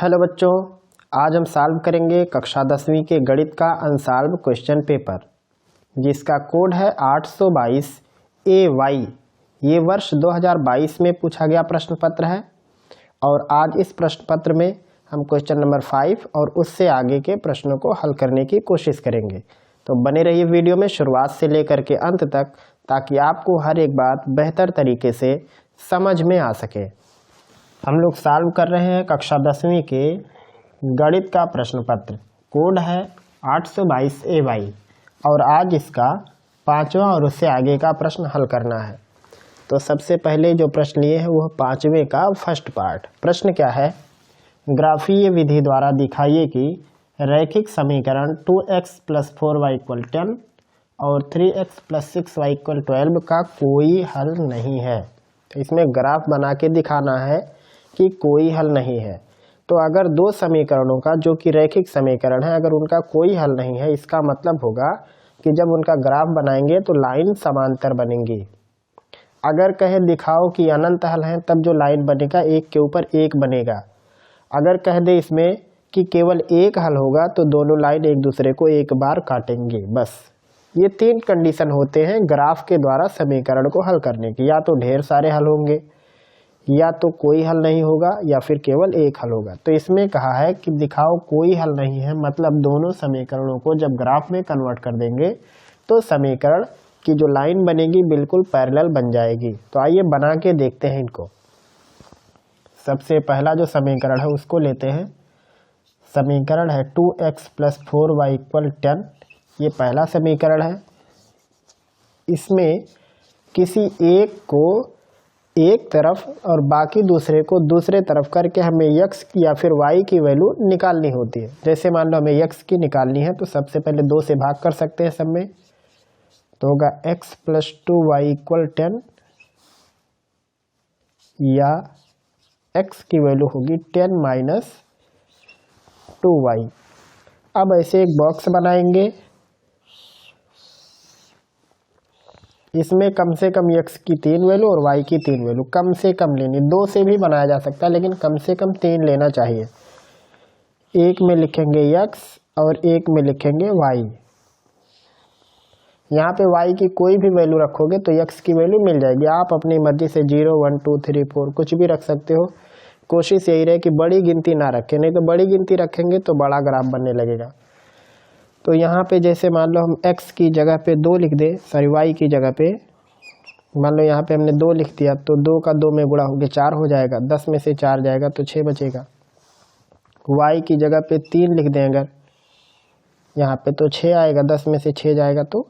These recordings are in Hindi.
हेलो बच्चों, आज हम सॉल्व करेंगे कक्षा 10वीं के गणित का अनसॉल्व क्वेश्चन पेपर, जिसका कोड है 822 AY। ये वर्ष 2022 में पूछा गया प्रश्न पत्र है और आज इस प्रश्न पत्र में हम क्वेश्चन नंबर 5 और उससे आगे के प्रश्नों को हल करने की कोशिश करेंगे। तो बने रहिए वीडियो में शुरुआत से लेकर के अंत तक, ताकि आपको हर एक बात बेहतर तरीके से समझ में आ सके। हम लोग सॉल्व कर रहे हैं कक्षा 10वीं के गणित का प्रश्न पत्र, कोड है 822 AY और आज इसका 5वां और उससे आगे का प्रश्न हल करना है। तो सबसे पहले जो प्रश्न लिए हैं वह 5वें का फर्स्ट पार्ट। प्रश्न क्या है? ग्राफीय विधि द्वारा दिखाइए कि रैखिक समीकरण 2x + 4y = 10 और 3x + 6y = 12 का कोई हल नहीं है। तो इसमें ग्राफ बना के दिखाना है कि कोई हल नहीं है। तो अगर दो समीकरणों का, जो कि रैखिक समीकरण है, अगर उनका कोई हल नहीं है, इसका मतलब होगा कि जब उनका ग्राफ बनाएंगे तो लाइन समांतर बनेंगी। अगर कहे दिखाओ कि अनंत हल है, तब जो लाइन बनेगा एक के ऊपर एक बनेगा। अगर कह दे इसमें कि केवल एक हल होगा तो दोनों लाइन एक दूसरे को एक बार काटेंगे। बस ये 3 कंडीशन होते हैं ग्राफ के द्वारा समीकरण को हल करने की। या तो ढेर सारे हल होंगे, या तो कोई हल नहीं होगा, या फिर केवल एक हल होगा। तो इसमें कहा है कि दिखाओ कोई हल नहीं है, मतलब दोनों समीकरणों को जब ग्राफ में कन्वर्ट कर देंगे तो समीकरण की जो लाइन बनेगी बिल्कुल पैरेलल बन जाएगी। तो आइए बना के देखते हैं इनको। सबसे पहला जो समीकरण है उसको लेते हैं। समीकरण है 2x + 4y = 10। ये पहला समीकरण है। इसमें किसी एक को एक तरफ और बाकी दूसरे को दूसरे तरफ करके हमें x या फिर y की वैल्यू निकालनी होती है। जैसे मान लो हमें x की निकालनी है तो सबसे पहले 2 से भाग कर सकते हैं सब में। तो होगा x + 2y = 10 या x की वैल्यू होगी 10 - 2y। अब ऐसे एक बॉक्स बनाएंगे। इसमें कम से कम x की 3 वैल्यू और y की 3 वैल्यू कम से कम लेनी। 2 से भी बनाया जा सकता है, लेकिन कम से कम 3 लेना चाहिए। एक में लिखेंगे x और एक में लिखेंगे y। यहाँ पे y की कोई भी वैल्यू रखोगे तो x की वैल्यू मिल जाएगी। आप अपनी मर्जी से 0, 1, 2, 3, 4 कुछ भी रख सकते हो। कोशिश यही रहे कि बड़ी गिनती ना रखें, नहीं तो बड़ी गिनती रखेंगे तो बड़ा ग्राफ बनने लगेगा। तो यहाँ पे जैसे मान लो हम x की जगह पे 2 लिख दे, सॉरी y की जगह पे मान लो यहाँ पे हमने 2 लिख दिया, तो 2 का 2 में गुणा हो गया 4 हो जाएगा। 10 में से 4 जाएगा तो 6 बचेगा। y की जगह पे 3 लिख दें अगर यहाँ पे, तो 6 आएगा। 10 में से 6 जाएगा तो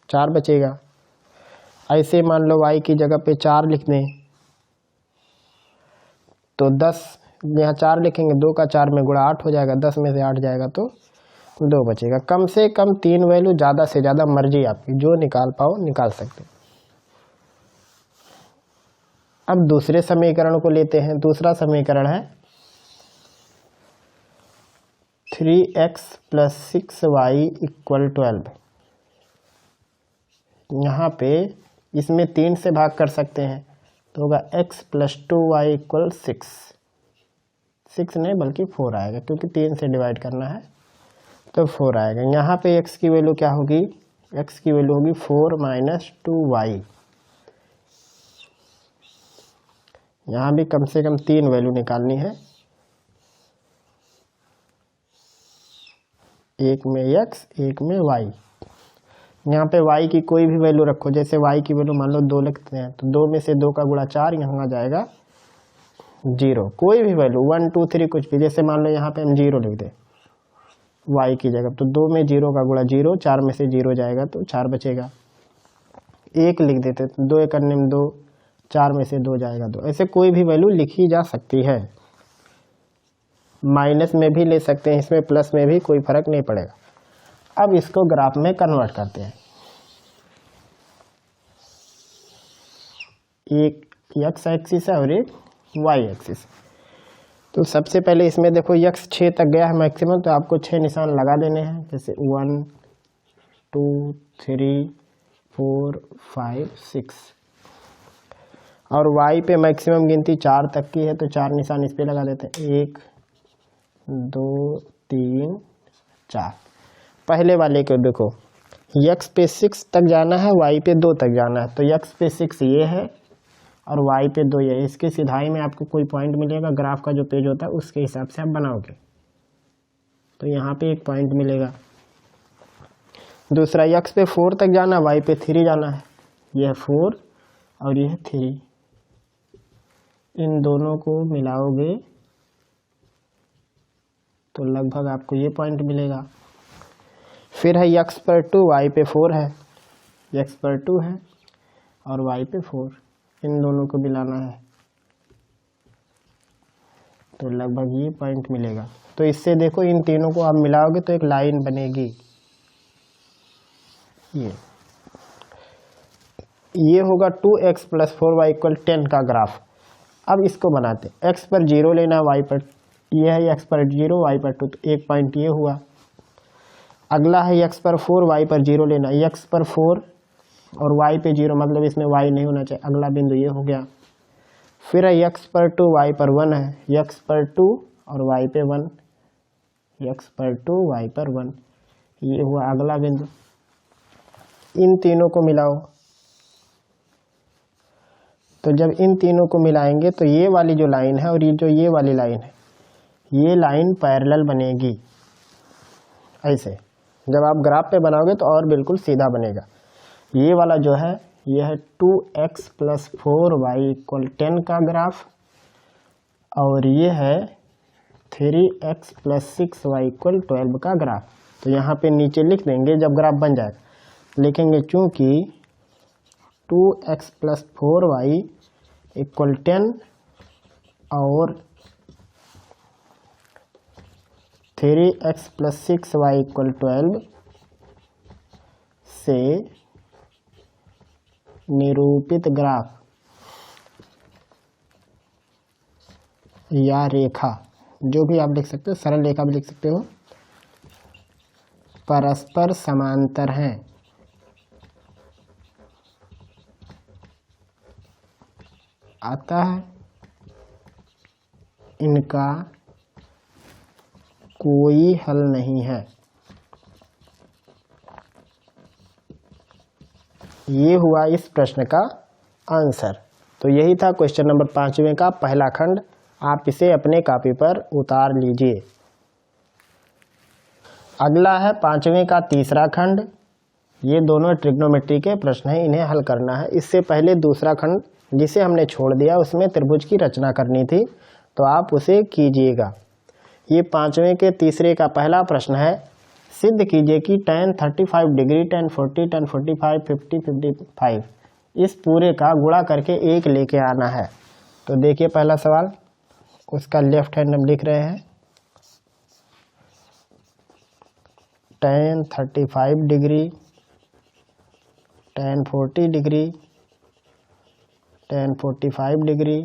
4 बचेगा। ऐसे मान लो y की जगह पे 4 लिख दें, तो 10 यहाँ 4 लिखेंगे, 2 का 4 में गुणा 8 हो जाएगा। 10 में से 8 जाएगा तो 2 बचेगा। कम से कम 3 वैल्यू, ज़्यादा से ज़्यादा मर्जी आपकी, जो निकाल पाओ निकाल सकते। अब दूसरे समीकरण को लेते हैं। दूसरा समीकरण है 3x + 6y = 12। यहाँ पे इसमें 3 से भाग कर सकते हैं, तो होगा x + 2y = 6। 6 नहीं बल्कि 4 आएगा, क्योंकि 3 से डिवाइड करना है तो 4 आएगा। यहाँ पे x की वैल्यू क्या होगी? x की वैल्यू होगी 4 - 2y। यहाँ भी कम से कम 3 वैल्यू निकालनी है। एक में x, एक में y। यहाँ पे y की कोई भी वैल्यू रखो। जैसे y की वैल्यू मान लो 2 लिखते हैं, तो 2 में से 2 का गुणा 4, यहाँ आ जाएगा 0। कोई भी वैल्यू 1, 2, 3 कुछ भी। जैसे मान लो यहाँ पे हम 0 लिख दें y की जगह, तो 2 में 0 का गुणा 0, 4 में से 0 जाएगा तो 4 बचेगा। 1 लिख देते, तो 2 × 2, 4 में से 2 जाएगा 2। ऐसे कोई भी वैल्यू लिखी जा सकती है। माइनस में भी ले सकते हैं, इसमें प्लस में भी कोई फर्क नहीं पड़ेगा। अब इसको ग्राफ में कन्वर्ट करते हैं। एक x एक्सिस है और एक y एक्सिस। तो सबसे पहले इसमें देखो x 6 तक गया है मैक्सिमम, तो आपको 6 निशान लगा देने हैं। जैसे 1, 2, 3, 4, 5, 6। और y पे मैक्सिमम गिनती 4 तक की है, तो 4 निशान इस पे लगा देते हैं। 1, 2 3 4। पहले वाले को देखो, x पे 6 तक जाना है, y पे 2 तक जाना है, तो x पे 6 ये है और y पे 2 ये है। इसके सिधाई में आपको कोई पॉइंट मिलेगा, ग्राफ का जो पेज होता है उसके हिसाब से आप बनाओगे, तो यहाँ पे एक पॉइंट मिलेगा। दूसरा, x पे 4 तक जाना, y पे 3 जाना है, यह 4 और यह 3, इन दोनों को मिलाओगे तो लगभग आपको ये पॉइंट मिलेगा। फिर है x पर 2, y पे 4 है, x पर 2 है और y पे 4, इन दोनों को मिलाना है तो लगभग ये पॉइंट मिलेगा। तो इससे देखो इन तीनों को आप मिलाओगे तो एक लाइन बनेगी। ये होगा 2x + 4y = 10 का ग्राफ। अब इसको बनाते, x पर 0 लेना, y पर ये है x पर 0 y पर 2, तो एक पॉइंट ये हुआ। अगला है x पर 4 y पर 0 लेना, x पर 4 और y पे 0, मतलब इसमें y नहीं होना चाहिए, अगला बिंदु ये हो गया। फिर है x पर 2 y पर 1 है, x पर 2 और y पे 1, x पर 2 y पर 1, ये हुआ अगला बिंदु। इन तीनों को मिलाओ, तो जब इन तीनों को मिलाएंगे तो ये वाली जो लाइन है और ये वाली लाइन है, ये लाइन पैरेलल बनेगी। ऐसे जब आप ग्राफ पे बनाओगे तो और बिल्कुल सीधा बनेगा। ये वाला जो है ये है 2x + 4y = 10 का ग्राफ, और ये है 3x + 6y = 12 का ग्राफ। तो यहाँ पे नीचे लिख देंगे, जब ग्राफ बन जाएगा लिखेंगे चूँकि 2x + 4y = 10 और 3x + 6y = 12 से निरूपित ग्राफ या रेखा, जो भी आप लिख सकते हो, सरल रेखा भी लिख सकते हो, परस्पर समांतर हैं। अतः इनका कोई हल नहीं है। ये हुआ इस प्रश्न का आंसर। तो यही था क्वेश्चन नंबर 5वें का पहला खंड। आप इसे अपने कॉपी पर उतार लीजिए। अगला है 5वें का तीसरा खंड। ये दोनों ट्रिग्नोमेट्री के प्रश्न हैं, इन्हें हल करना है। इससे पहले दूसरा खंड जिसे हमने छोड़ दिया, उसमें त्रिभुज की रचना करनी थी, तो आप उसे कीजिएगा। ये 5वें के तीसरे का पहला प्रश्न है, सिद्ध कीजिए कि tan 35 डिग्री, tan 40, tan 45, 50, 55 इस पूरे का गुणा करके 1 लेके आना है। तो देखिए पहला सवाल, उसका लेफ्ट हैंड हम लिख रहे हैं। tan 35 degree, tan 40 degree, tan 45 degree,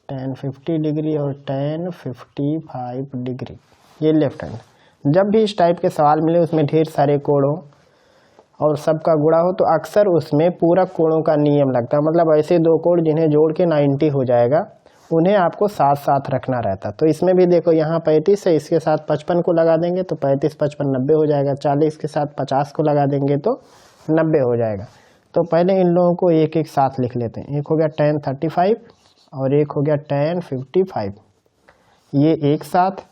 tan 50 degree और tan 55 डिग्री, ये लेफ्ट हैंड। जब भी इस टाइप के सवाल मिले उसमें ढेर सारे कोण हो और सबका गुणा हो, तो अक्सर उसमें पूरक कोणों का नियम लगता है। मतलब ऐसे दो कोण जिन्हें जोड़ के 90 हो जाएगा, उन्हें आपको साथ साथ रखना रहता। तो इसमें भी देखो, यहाँ 35 है, इसके साथ 55 को लगा देंगे तो 35, 55, 90 हो जाएगा। 40 के साथ 50 को लगा देंगे तो 90 हो जाएगा। तो पहले इन लोगों को एक एक साथ लिख लेते हैं। एक हो गया tan 35 और एक हो गया tan 55, ये एक साथ,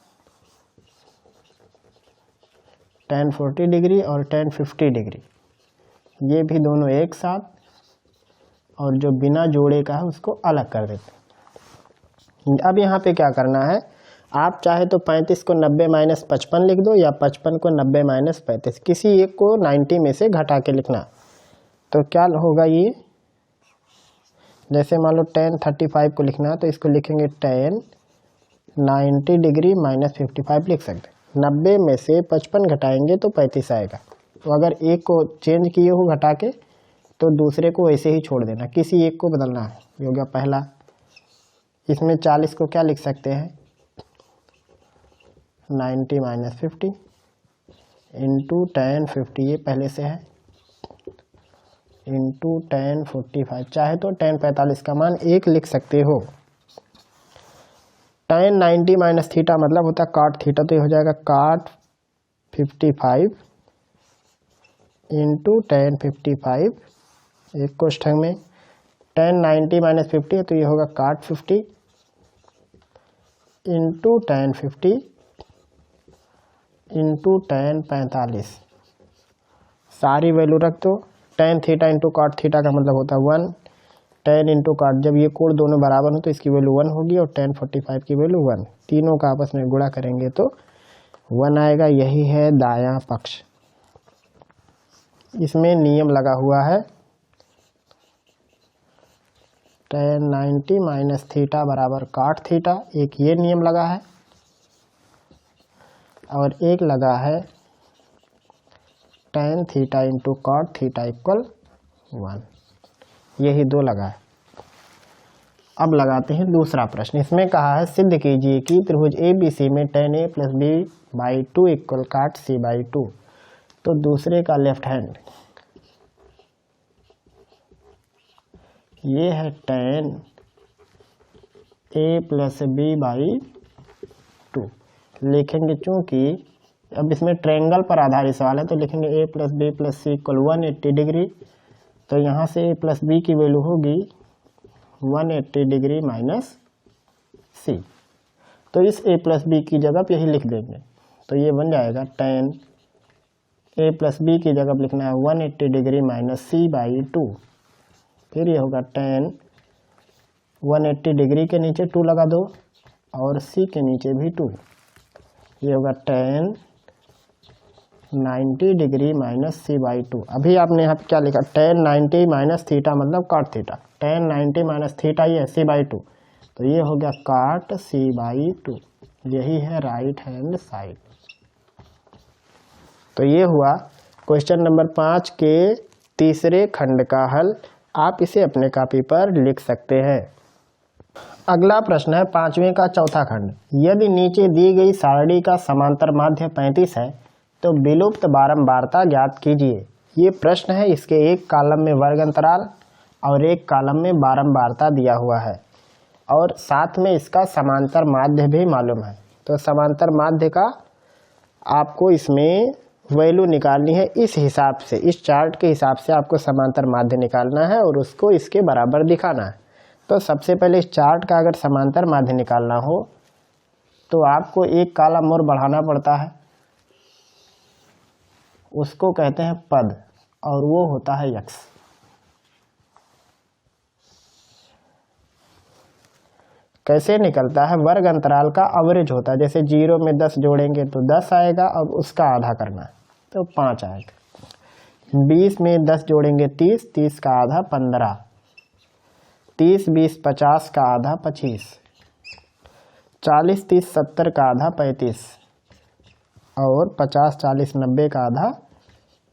tan 40 डिग्री और tan 50 डिग्री, ये भी दोनों एक साथ, और जो बिना जोड़े का है उसको अलग कर देते हैं। अब यहाँ पे क्या करना है, आप चाहे तो 35 को 90 - 55 लिख दो, या 55 को 90 - 35, किसी एक को 90 में से घटा के लिखना। तो क्या होगा ये, जैसे मान लो tan 35 को लिखना है तो इसको लिखेंगे tan 90 डिग्री - 55 लिख सकते हैं। 90 में से 55 घटाएंगे तो 35 आएगा। तो अगर एक को चेंज किए हो घटा के, तो दूसरे को वैसे ही छोड़ देना, किसी एक को बदलना है। ये हो गया पहला। इसमें 40 को क्या लिख सकते हैं, 90 - 50 इंटू tan 50, ये पहले से है, इंटू tan 45। चाहे तो tan 45 का मान 1 लिख सकते हो। tan 90 माइनस थीटा मतलब होता है cot थीटा, तो ये हो जाएगा cot 55 इंटू tan 55 एक कोष्ठक में, tan 90 माइनस 50 है तो ये होगा cot 50 into tan 50 into tan 45, सारी वैल्यू रख दो। tan theta into cot theta का मतलब होता है 1, tan इंटू cot, जब ये कोण दोनों बराबर हो तो इसकी वैल्यू 1 होगी और tan 45 की वैल्यू 1, तीनों का आपस में गुणा करेंगे तो 1 आएगा। यही है दायां पक्ष। इसमें नियम लगा हुआ है tan 90 माइनस थीटा बराबर cot थीटा, एक ये नियम लगा है और एक लगा है tan theta into cot theta equal 1, यही दो लगा है। अब लगाते हैं दूसरा प्रश्न। इसमें कहा है सिद्ध कीजिए कि त्रिभुज ABC में tan A plus B by 2 equal cot C by 2। तो दूसरे का लेफ्ट हैंड, ये है tan A plus B by 2 लिखेंगे, चूंकि अब इसमें ट्रायंगल पर आधारित सवाल है तो लिखेंगे A plus B plus C equal 180 degree. तो यहाँ से A प्लस B की वैल्यू होगी 180 डिग्री माइनस C, तो इस A प्लस B की जगह पे यही लिख देंगे, तो ये बन जाएगा tan A प्लस B की जगह लिखना है 180 डिग्री माइनस C बाई 2, फिर ये होगा tan 180 डिग्री के नीचे 2 लगा दो और C के नीचे भी 2, ये होगा tan 90 degree minus C by 2। अभी आपने यहाँ पे क्या लिखा, tan 90 माइनस थीटा मतलब cot theta, tan 90 minus theta ये C बाई 2, तो ये हो गया cot C बाई 2, यही है राइट हैंड साइड। तो ये हुआ क्वेश्चन नंबर 5 के तीसरे खंड का हल। आप इसे अपने कॉपी पर लिख सकते हैं। अगला प्रश्न है 5वें का चौथा खंड। यदि नीचे दी गई सारणी का समांतर माध्य 35 है तो विलुप्त बारंबारता ज्ञात कीजिए। ये प्रश्न है, इसके एक कॉलम में वर्ग अंतराल और एक कॉलम में बारंबारता दिया हुआ है और साथ में इसका समांतर माध्य भी मालूम है। तो समांतर माध्य का आपको इसमें वैल्यू निकालनी है, इस हिसाब से, इस चार्ट के हिसाब से आपको समांतर माध्य निकालना है और उसको इसके बराबर दिखाना है। तो सबसे पहले इस चार्ट का अगर समांतर माध्य निकालना हो तो आपको एक कॉलम और बढ़ाना पड़ता है, उसको कहते हैं पद और वो होता है x। कैसे निकलता है, वर्ग अंतराल का एवरेज होता है, जैसे 0 में 10 जोड़ेंगे तो 10 आएगा, अब उसका आधा करना है तो 5 आएगा। 20 में 10 जोड़ेंगे 30, 30 का आधा 15, 30 20 50 का आधा 25, 40 30 70 का आधा 35 और 50 40 90 का आधा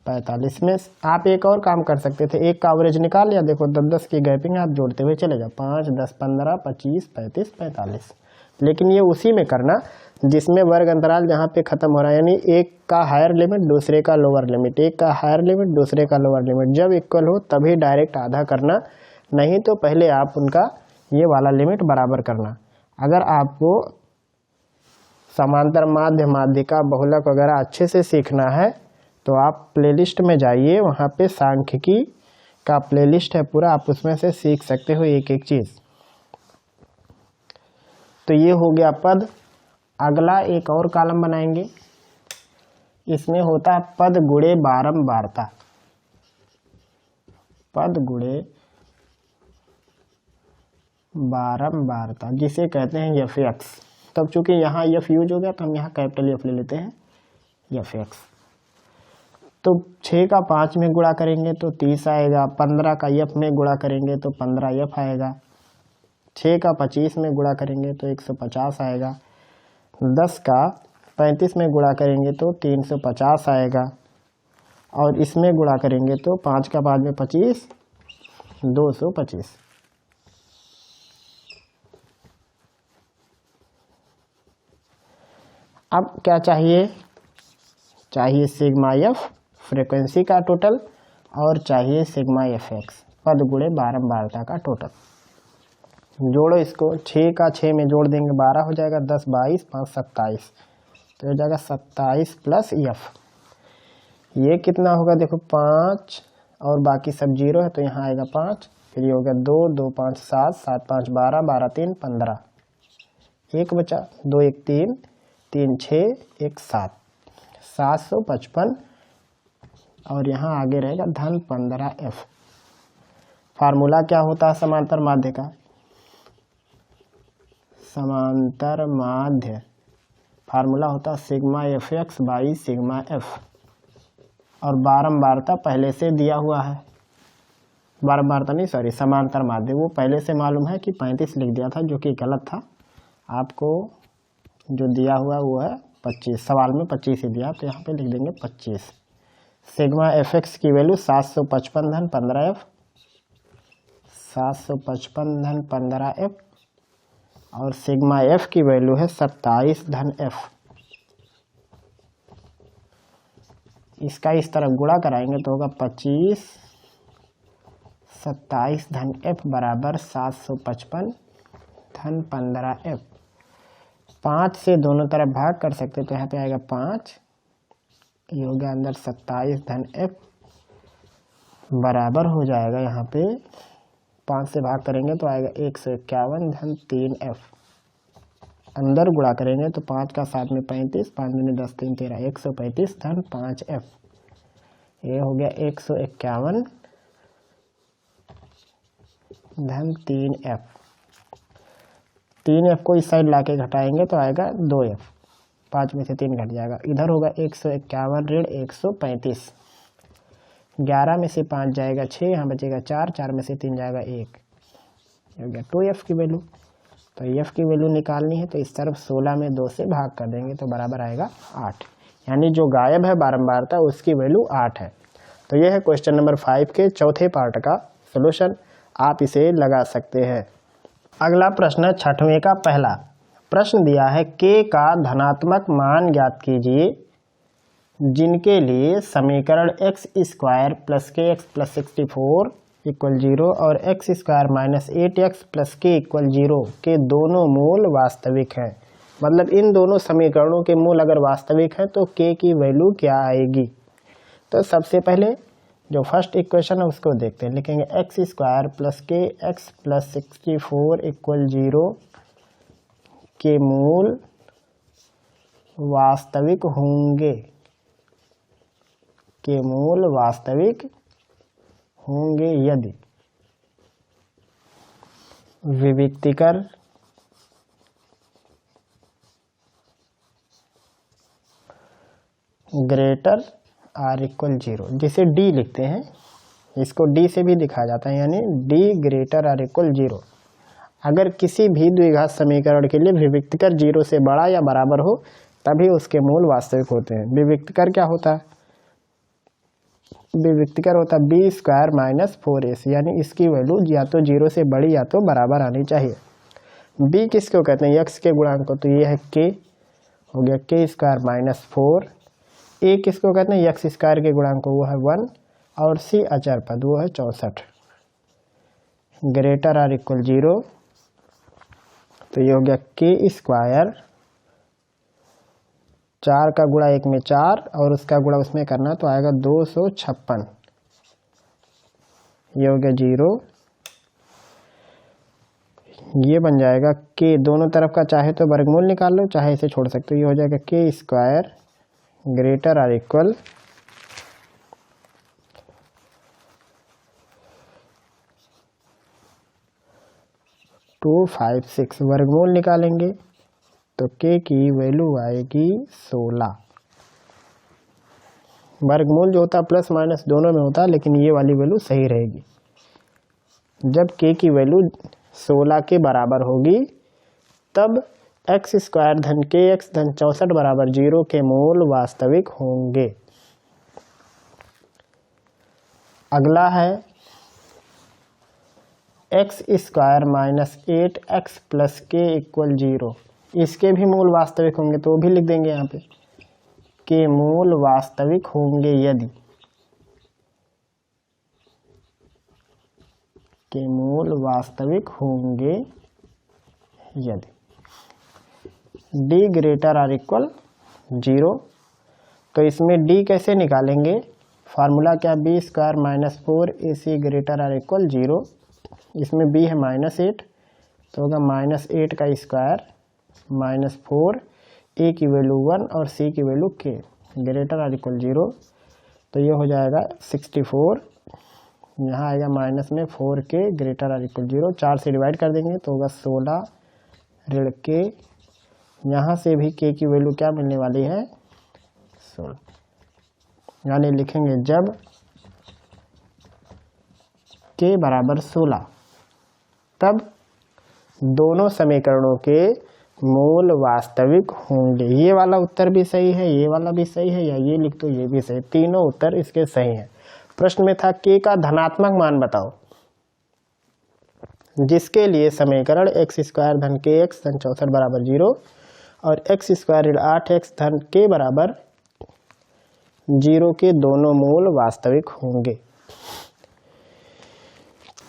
45 में आप एक और काम कर सकते थे, एक का एवरेज निकाल लिया, देखो 10-10 की गैपिंग आप जोड़ते हुए चले जाओ, 5 10 15 25 35 45। लेकिन ये उसी में करना जिसमें वर्ग अंतराल जहाँ पे खत्म हो रहा है, यानी एक का हायर लिमिट दूसरे का लोअर लिमिट, एक का हायर लिमिट दूसरे का लोअर लिमिट, जब इक्वल हो तभी डायरेक्ट आधा करना, नहीं तो पहले आप उनका ये वाला लिमिट बराबर करना। अगर आपको समांतर माध्य, माध्यिका, बहुलक वगैरह अच्छे से सीखना है तो आप प्लेलिस्ट में जाइए, वहाँ पे सांख्यिकी का प्लेलिस्ट है पूरा, आप उसमें से सीख सकते हो एक एक चीज़। तो ये हो गया पद। अगला एक और कॉलम बनाएंगे, इसमें होता है पद गुणे बारंबारता, पद गुणे बारंबारता जिसे कहते हैं f(x). तब चूंकि यहाँ f यूज हो गया तो हम यहाँ कैपिटल F ले लेते हैं, f(x). तो 6 का 5 में गुणा करेंगे तो 30 आएगा, 15 का f में गुणा करेंगे तो 15f आएगा, 6 का 25 में गुणा करेंगे तो 150 आएगा, 10 का 35 में गुणा करेंगे तो 350 आएगा और इसमें गुणा करेंगे तो 5 का 5 में 25 225। अब क्या चाहिए, चाहिए सिग्मा एफ फ्रीक्वेंसी का टोटल और चाहिए सिग्मा एफ एक्स पद गुणे बारंबारता का टोटल। जोड़ो इसको, 6 का 6 में जोड़ देंगे 12 हो जाएगा, 10 22 5 27, तो हो जाएगा 27 प्लस एफ। ये कितना होगा देखो 5 और बाकी सब जीरो है तो यहाँ आएगा 5, फिर ये हो गया 2 2 5 7 7 5 12 12 3 15, एक बचा, 2 1 3 3 6 1 7, 755 और यहाँ आगे रहेगा धन 15F। फार्मूला क्या होता है समांतर माध्य का? समांतर माध्य फार्मूला होता है sigma fx by sigma f, और बारंबारता पहले से दिया हुआ है, बारंबारता नहीं सॉरी समांतर माध्य वो पहले से मालूम है कि 35 लिख दिया था जो कि गलत था। आपको जो दिया हुआ वो है 25, सवाल में 25 ही दिया तो यहाँ पे लिख देंगे 25। सिग्मा fx की वैल्यू 755 धन 15F, 755 धन 15F, और सिग्मा f की वैल्यू है 27 धन f। इसका इस तरफ गुणा कराएंगे तो होगा 25 27 धन f बराबर 755 धन 15F। 5 से दोनों तरफ भाग कर सकते तो यहाँ पे आएगा 5, ये हो गया अंदर 27 धन f बराबर हो जाएगा यहाँ पे 5 से भाग करेंगे तो आएगा 151 धन 3F। अंदर गुणा करेंगे तो 5 का 7 में 35, 5 में 10 3 13, 135 धन 5F। ये हो गया 151 धन 3F। 3F को इस साइड लाके घटाएंगे तो आएगा 2F, 5 में से 3 घट जाएगा, इधर होगा 151 ऋण 135, 11 में से 5 जाएगा 6, यहाँ बचेगा 4, 4 में से 3 जाएगा 1, हो गया 2F की वैल्यू। तो F की वैल्यू निकालनी है तो इस तरफ 16 में 2 से भाग कर देंगे तो बराबर आएगा 8, यानी जो गायब है बारंबारता उसकी वैल्यू 8 है। तो यह है क्वेश्चन नंबर 5 के चौथे पार्ट का सॉल्यूशन, आप इसे लगा सकते हैं। अगला प्रश्न 6वें का पहला प्रश्न दिया है k का धनात्मक मान ज्ञात कीजिए जिनके लिए समीकरण x स्क्वायर प्लस के एक्स प्लस 64 इक्वल 0 और x square minus 8x plus के इक्वल 0 के दोनों मूल वास्तविक हैं। मतलब इन दोनों समीकरणों के मूल अगर वास्तविक हैं तो k की वैल्यू क्या आएगी। तो सबसे पहले जो फर्स्ट इक्वेशन है उसको देखते हैं, लिखेंगे x स्क्वायर प्लस के एक्स प्लस 64 इक्वल 0 के मूल वास्तविक होंगे, के मूल वास्तविक होंगे यदि विविक्तिकर ग्रेटर आर इक्वल 0, जिसे d लिखते हैं, इसको d से भी दिखाया जाता है, यानी d ग्रेटर आर इक्वल 0। अगर किसी भी द्विघात समीकरण के लिए विविक्तिकर 0 से बड़ा या बराबर हो तभी उसके मूल वास्तविक होते हैं। विविक्तिकर क्या होता है? विविक्तिकर होता है बी स्क्वायर माइनस 4ac, यानी इसकी वैल्यू या तो 0 से बड़ी या तो बराबर आनी चाहिए। b किसको कहते हैं? x के गुणांक को, तो ये है k, हो गया k स्क्वायर माइनस 4। a किसको कहते हैं? x स्क्वायर के गुणांक को, वो है 1, और c अचर पद वो है 64। ग्रेटर आर इक्वल 0, तो ये हो गया k स्क्वायर, 4 का गुणा 1 में 4 और उसका गुणा उसमें करना तो आएगा 256, ये हो गया 0, ये बन जाएगा k, दोनों तरफ का चाहे तो वर्गमूल निकाल लो चाहे इसे छोड़ सकते हो, ये हो जाएगा k square greater or equal 256, वर्गमूल निकालेंगे तो k की वैल्यू आएगी 16। वर्गमूल जो होता है प्लस माइनस दोनों में होता है, लेकिन ये वाली वैल्यू सही रहेगी। जब k की वैल्यू 16 के बराबर होगी तब x स्क्वायर धन के एक्स धन 64 बराबर 0 के मूल वास्तविक होंगे। अगला है x square minus 8x plus के इक्वल 0, इसके भी मूल वास्तविक होंगे तो वो भी लिख देंगे यहाँ पे, के मूल वास्तविक होंगे यदि, के मूल वास्तविक होंगे यदि d ग्रेटर आर इक्वल 0, तो इसमें d कैसे निकालेंगे, फार्मूला क्या, B square minus 4ac greater or equal 0, इसमें b है -8 तो होगा -8 का स्क्वायर -4, a की वैल्यू 1 और c की value k greater or equal 0, तो ये हो जाएगा 64, यहाँ आएगा माइनस में 4k ग्रेटर आर इक्वल 0, 4 से डिवाइड कर देंगे तो होगा 16 ऋण k, यहाँ से भी k की वैल्यू क्या मिलने वाली है 16, यानी लिखेंगे जब k बराबर 16 तब दोनों समीकरणों के मूल वास्तविक होंगे। ये वाला उत्तर भी सही है, ये वाला भी सही है, या ये लिख दो ये भी सही, तीनों उत्तर इसके सही हैं। प्रश्न में था k का धनात्मक मान बताओ, जिसके लिए समीकरण x स्क्वायर धन k x धन 64 बराबर 0 और x स्क्वायर ऋण 8x धन k बराबर 0 के दोनों मूल वास्तविक होंगे।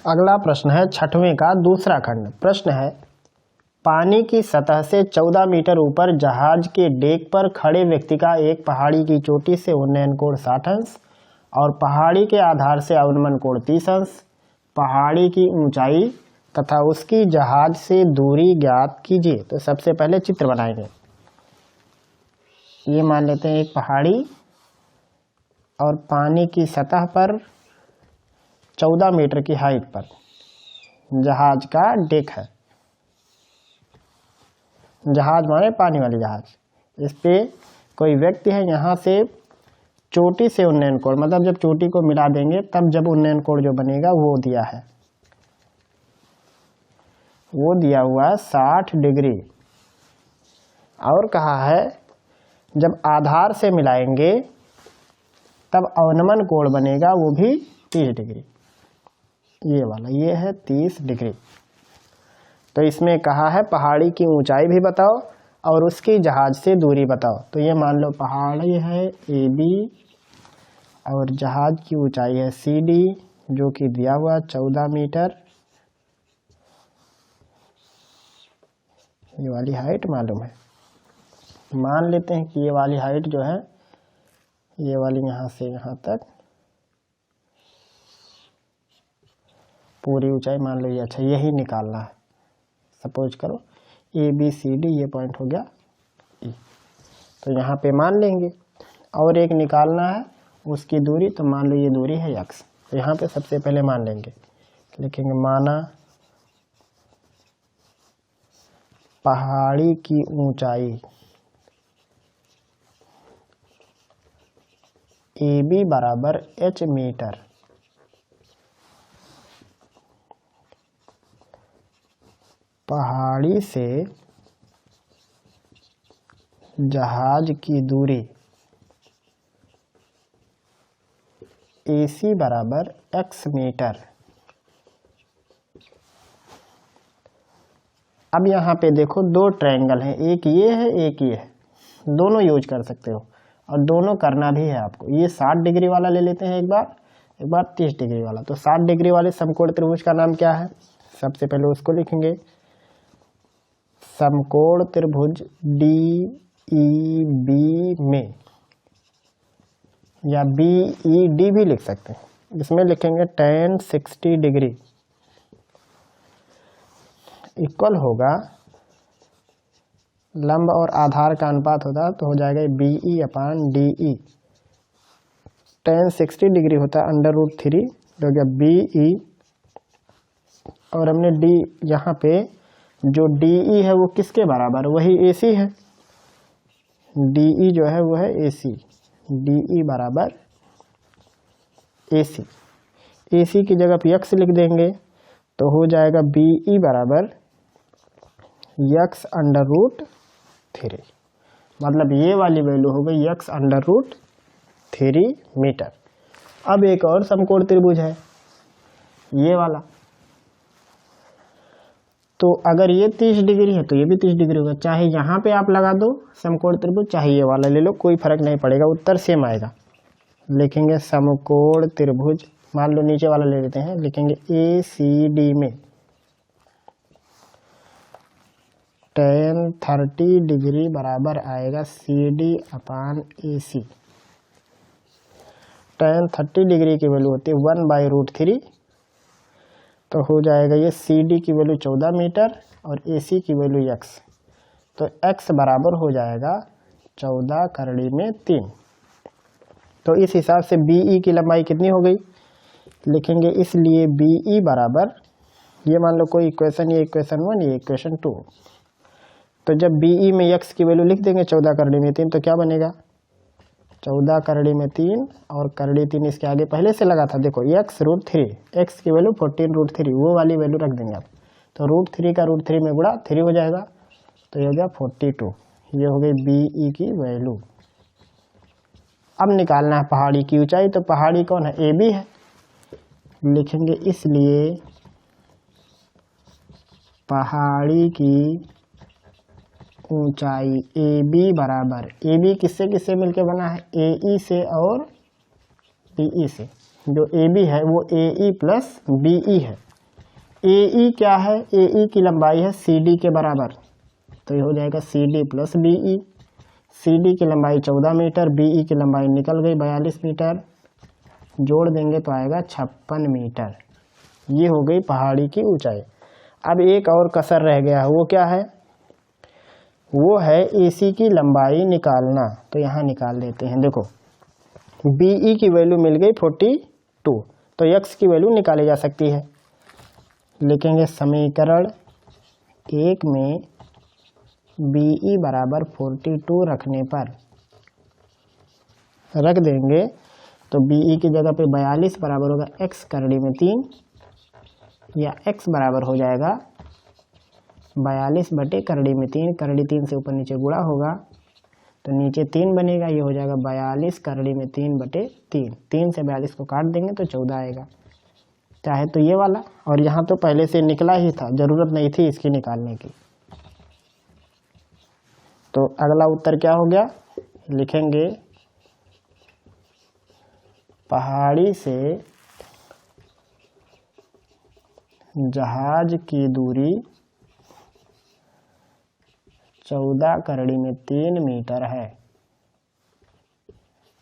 अगला प्रश्न है छठवें का दूसरा खंड। प्रश्न है, पानी की सतह से 14 मीटर ऊपर जहाज के डेक पर खड़े व्यक्ति का एक पहाड़ी की चोटी से उन्नयन कोण 60 अंश और पहाड़ी के आधार से अवनमन कोण 30 अंश, पहाड़ी की ऊंचाई तथा उसकी जहाज से दूरी ज्ञात कीजिए। तो सबसे पहले चित्र बनाएंगे। ये मान लेते हैं एक पहाड़ी और पानी की सतह पर 14 मीटर की हाइट पर जहाज का डेक है। जहाज माने पानी वाली जहाज। इस पे कोई व्यक्ति है, यहाँ से चोटी से उन्नयन कोण, मतलब जब चोटी को मिला देंगे तब जब उन्नयन कोण जो बनेगा वो दिया है, वो दिया हुआ 60 डिग्री। और कहा है जब आधार से मिलाएंगे तब अवनमन कोण बनेगा वो भी 30 डिग्री। ये वाला ये है 30 डिग्री। तो इसमें कहा है पहाड़ी की ऊंचाई भी बताओ और उसकी जहाज से दूरी बताओ। तो ये मान लो पहाड़ी है AB और जहाज की ऊंचाई है CD जो कि दिया हुआ 14 मीटर। ये वाली हाइट मालूम है, मान लेते हैं कि ये वाली हाइट जो है, ये वाली यहाँ से यहाँ तक पूरी ऊंचाई मान लो ये, अच्छा यही निकालना है। सपोज करो ABCD ये पॉइंट हो गया E, तो यहाँ पे मान लेंगे। और एक निकालना है उसकी दूरी, तो मान लो ये दूरी है x। तो यहाँ पे सबसे पहले मान लेंगे, लिखेंगे माना पहाड़ी की ऊंचाई AB बराबर h मीटर, पहाड़ी से जहाज की दूरी AC बराबर x मीटर। अब यहाँ पे देखो दो ट्रायंगल हैं, एक ये है एक ये है, दोनों यूज कर सकते हो और दोनों करना भी है आपको। ये 60 डिग्री वाला ले लेते हैं एक बार 30 डिग्री वाला। तो 60 डिग्री वाले समकोण त्रिभुज का नाम क्या है, सबसे पहले उसको लिखेंगे। समकोण त्रिभुज DEB में, या BED भी लिख सकते हैं, इसमें लिखेंगे tan 60 डिग्री इक्वल होगा, लंब और आधार का अनुपात होता है तो हो जाएगा BE/DE। tan 60 डिग्री होता है √3, तो हो गया BE, और हमने D यहाँ पे जो DE है वो किसके बराबर, वही AC है। DE जो है वो है AC, DE बराबर AC। AC की जगह पे x लिख देंगे तो हो जाएगा BE बराबर x√3, मतलब ये वाली वैल्यू हो गई x√3 मीटर। अब एक और समकोण त्रिभुज है ये वाला, तो अगर ये 30 डिग्री है तो ये भी 30 डिग्री होगा। चाहे यहाँ पे आप लगा दो समकोण त्रिभुज, चाहे ये वाला ले लो, कोई फर्क नहीं पड़ेगा, उत्तर सेम आएगा। लिखेंगे समकोण त्रिभुज, मान लो नीचे वाला ले लेते हैं, लिखेंगे ACD में tan 30 डिग्री बराबर आएगा CD अपान AC। tan 30 डिग्री की वैल्यू होती है 1/√3, तो हो जाएगा ये CD की वैल्यू 14 मीटर और AC की वैल्यू x, तो x बराबर हो जाएगा 14 करड़ी में 3। तो इस हिसाब से BE की लंबाई कितनी हो गई लिखेंगे, इसलिए BE बराबर, ये मान लो कोई इक्वेशन, ये इक्वेशन 1, ये इक्वेशन 2, तो जब BE में x की वैल्यू लिख देंगे 14 करड़ी में 3, तो क्या बनेगा 14 करड़ी में 3 और करड़ी 3 इसके आगे पहले से लगा था, देखो x√3, x की वैल्यू 14√3, वो वाली वैल्यू रख देंगे आप, तो √3 का √3 में गुणा 3 हो जाएगा, तो ये हो गया 42। ये हो गई BE की वैल्यू। अब निकालना है पहाड़ी की ऊंचाई, तो पहाड़ी कौन है, AB है, लिखेंगे इसलिए पहाड़ी की ऊंचाई AB बराबर, AB किससे किससे मिलके बना है, AE से और BE से, जो AB है वो AE प्लस BE है। AE क्या है, AE की लंबाई है CD के बराबर, तो ये हो जाएगा CD प्लस BE। CD की लंबाई 14 मीटर, BE की लंबाई निकल गई 42 मीटर, जोड़ देंगे तो आएगा 56 मीटर। ये हो गई पहाड़ी की ऊंचाई। अब एक और कसर रह गया है, वो क्या है, वो है AC की लंबाई निकालना, तो यहाँ निकाल लेते हैं। देखो BE की वैल्यू मिल गई 42, तो x की वैल्यू निकाली जा सकती है, लिखेंगे समीकरण 1 में BE बराबर 42 रखने पर, रख देंगे तो BE की जगह पे 42 बराबर होगा x करड़ी में 3, या x बराबर हो जाएगा 42 बटे करड़ी में 3, करड़ी 3 से ऊपर नीचे गुणा होगा तो नीचे 3 बनेगा, ये हो जाएगा 42 करड़ी में 3 बटे 3, 3 से 42 को काट देंगे तो 14 आएगा, चाहे तो ये वाला, और यहाँ तो पहले से निकला ही था, जरूरत नहीं थी इसकी निकालने की। तो अगला उत्तर क्या हो गया, लिखेंगे पहाड़ी से जहाज की दूरी 14 करड़ी में 3 मीटर है।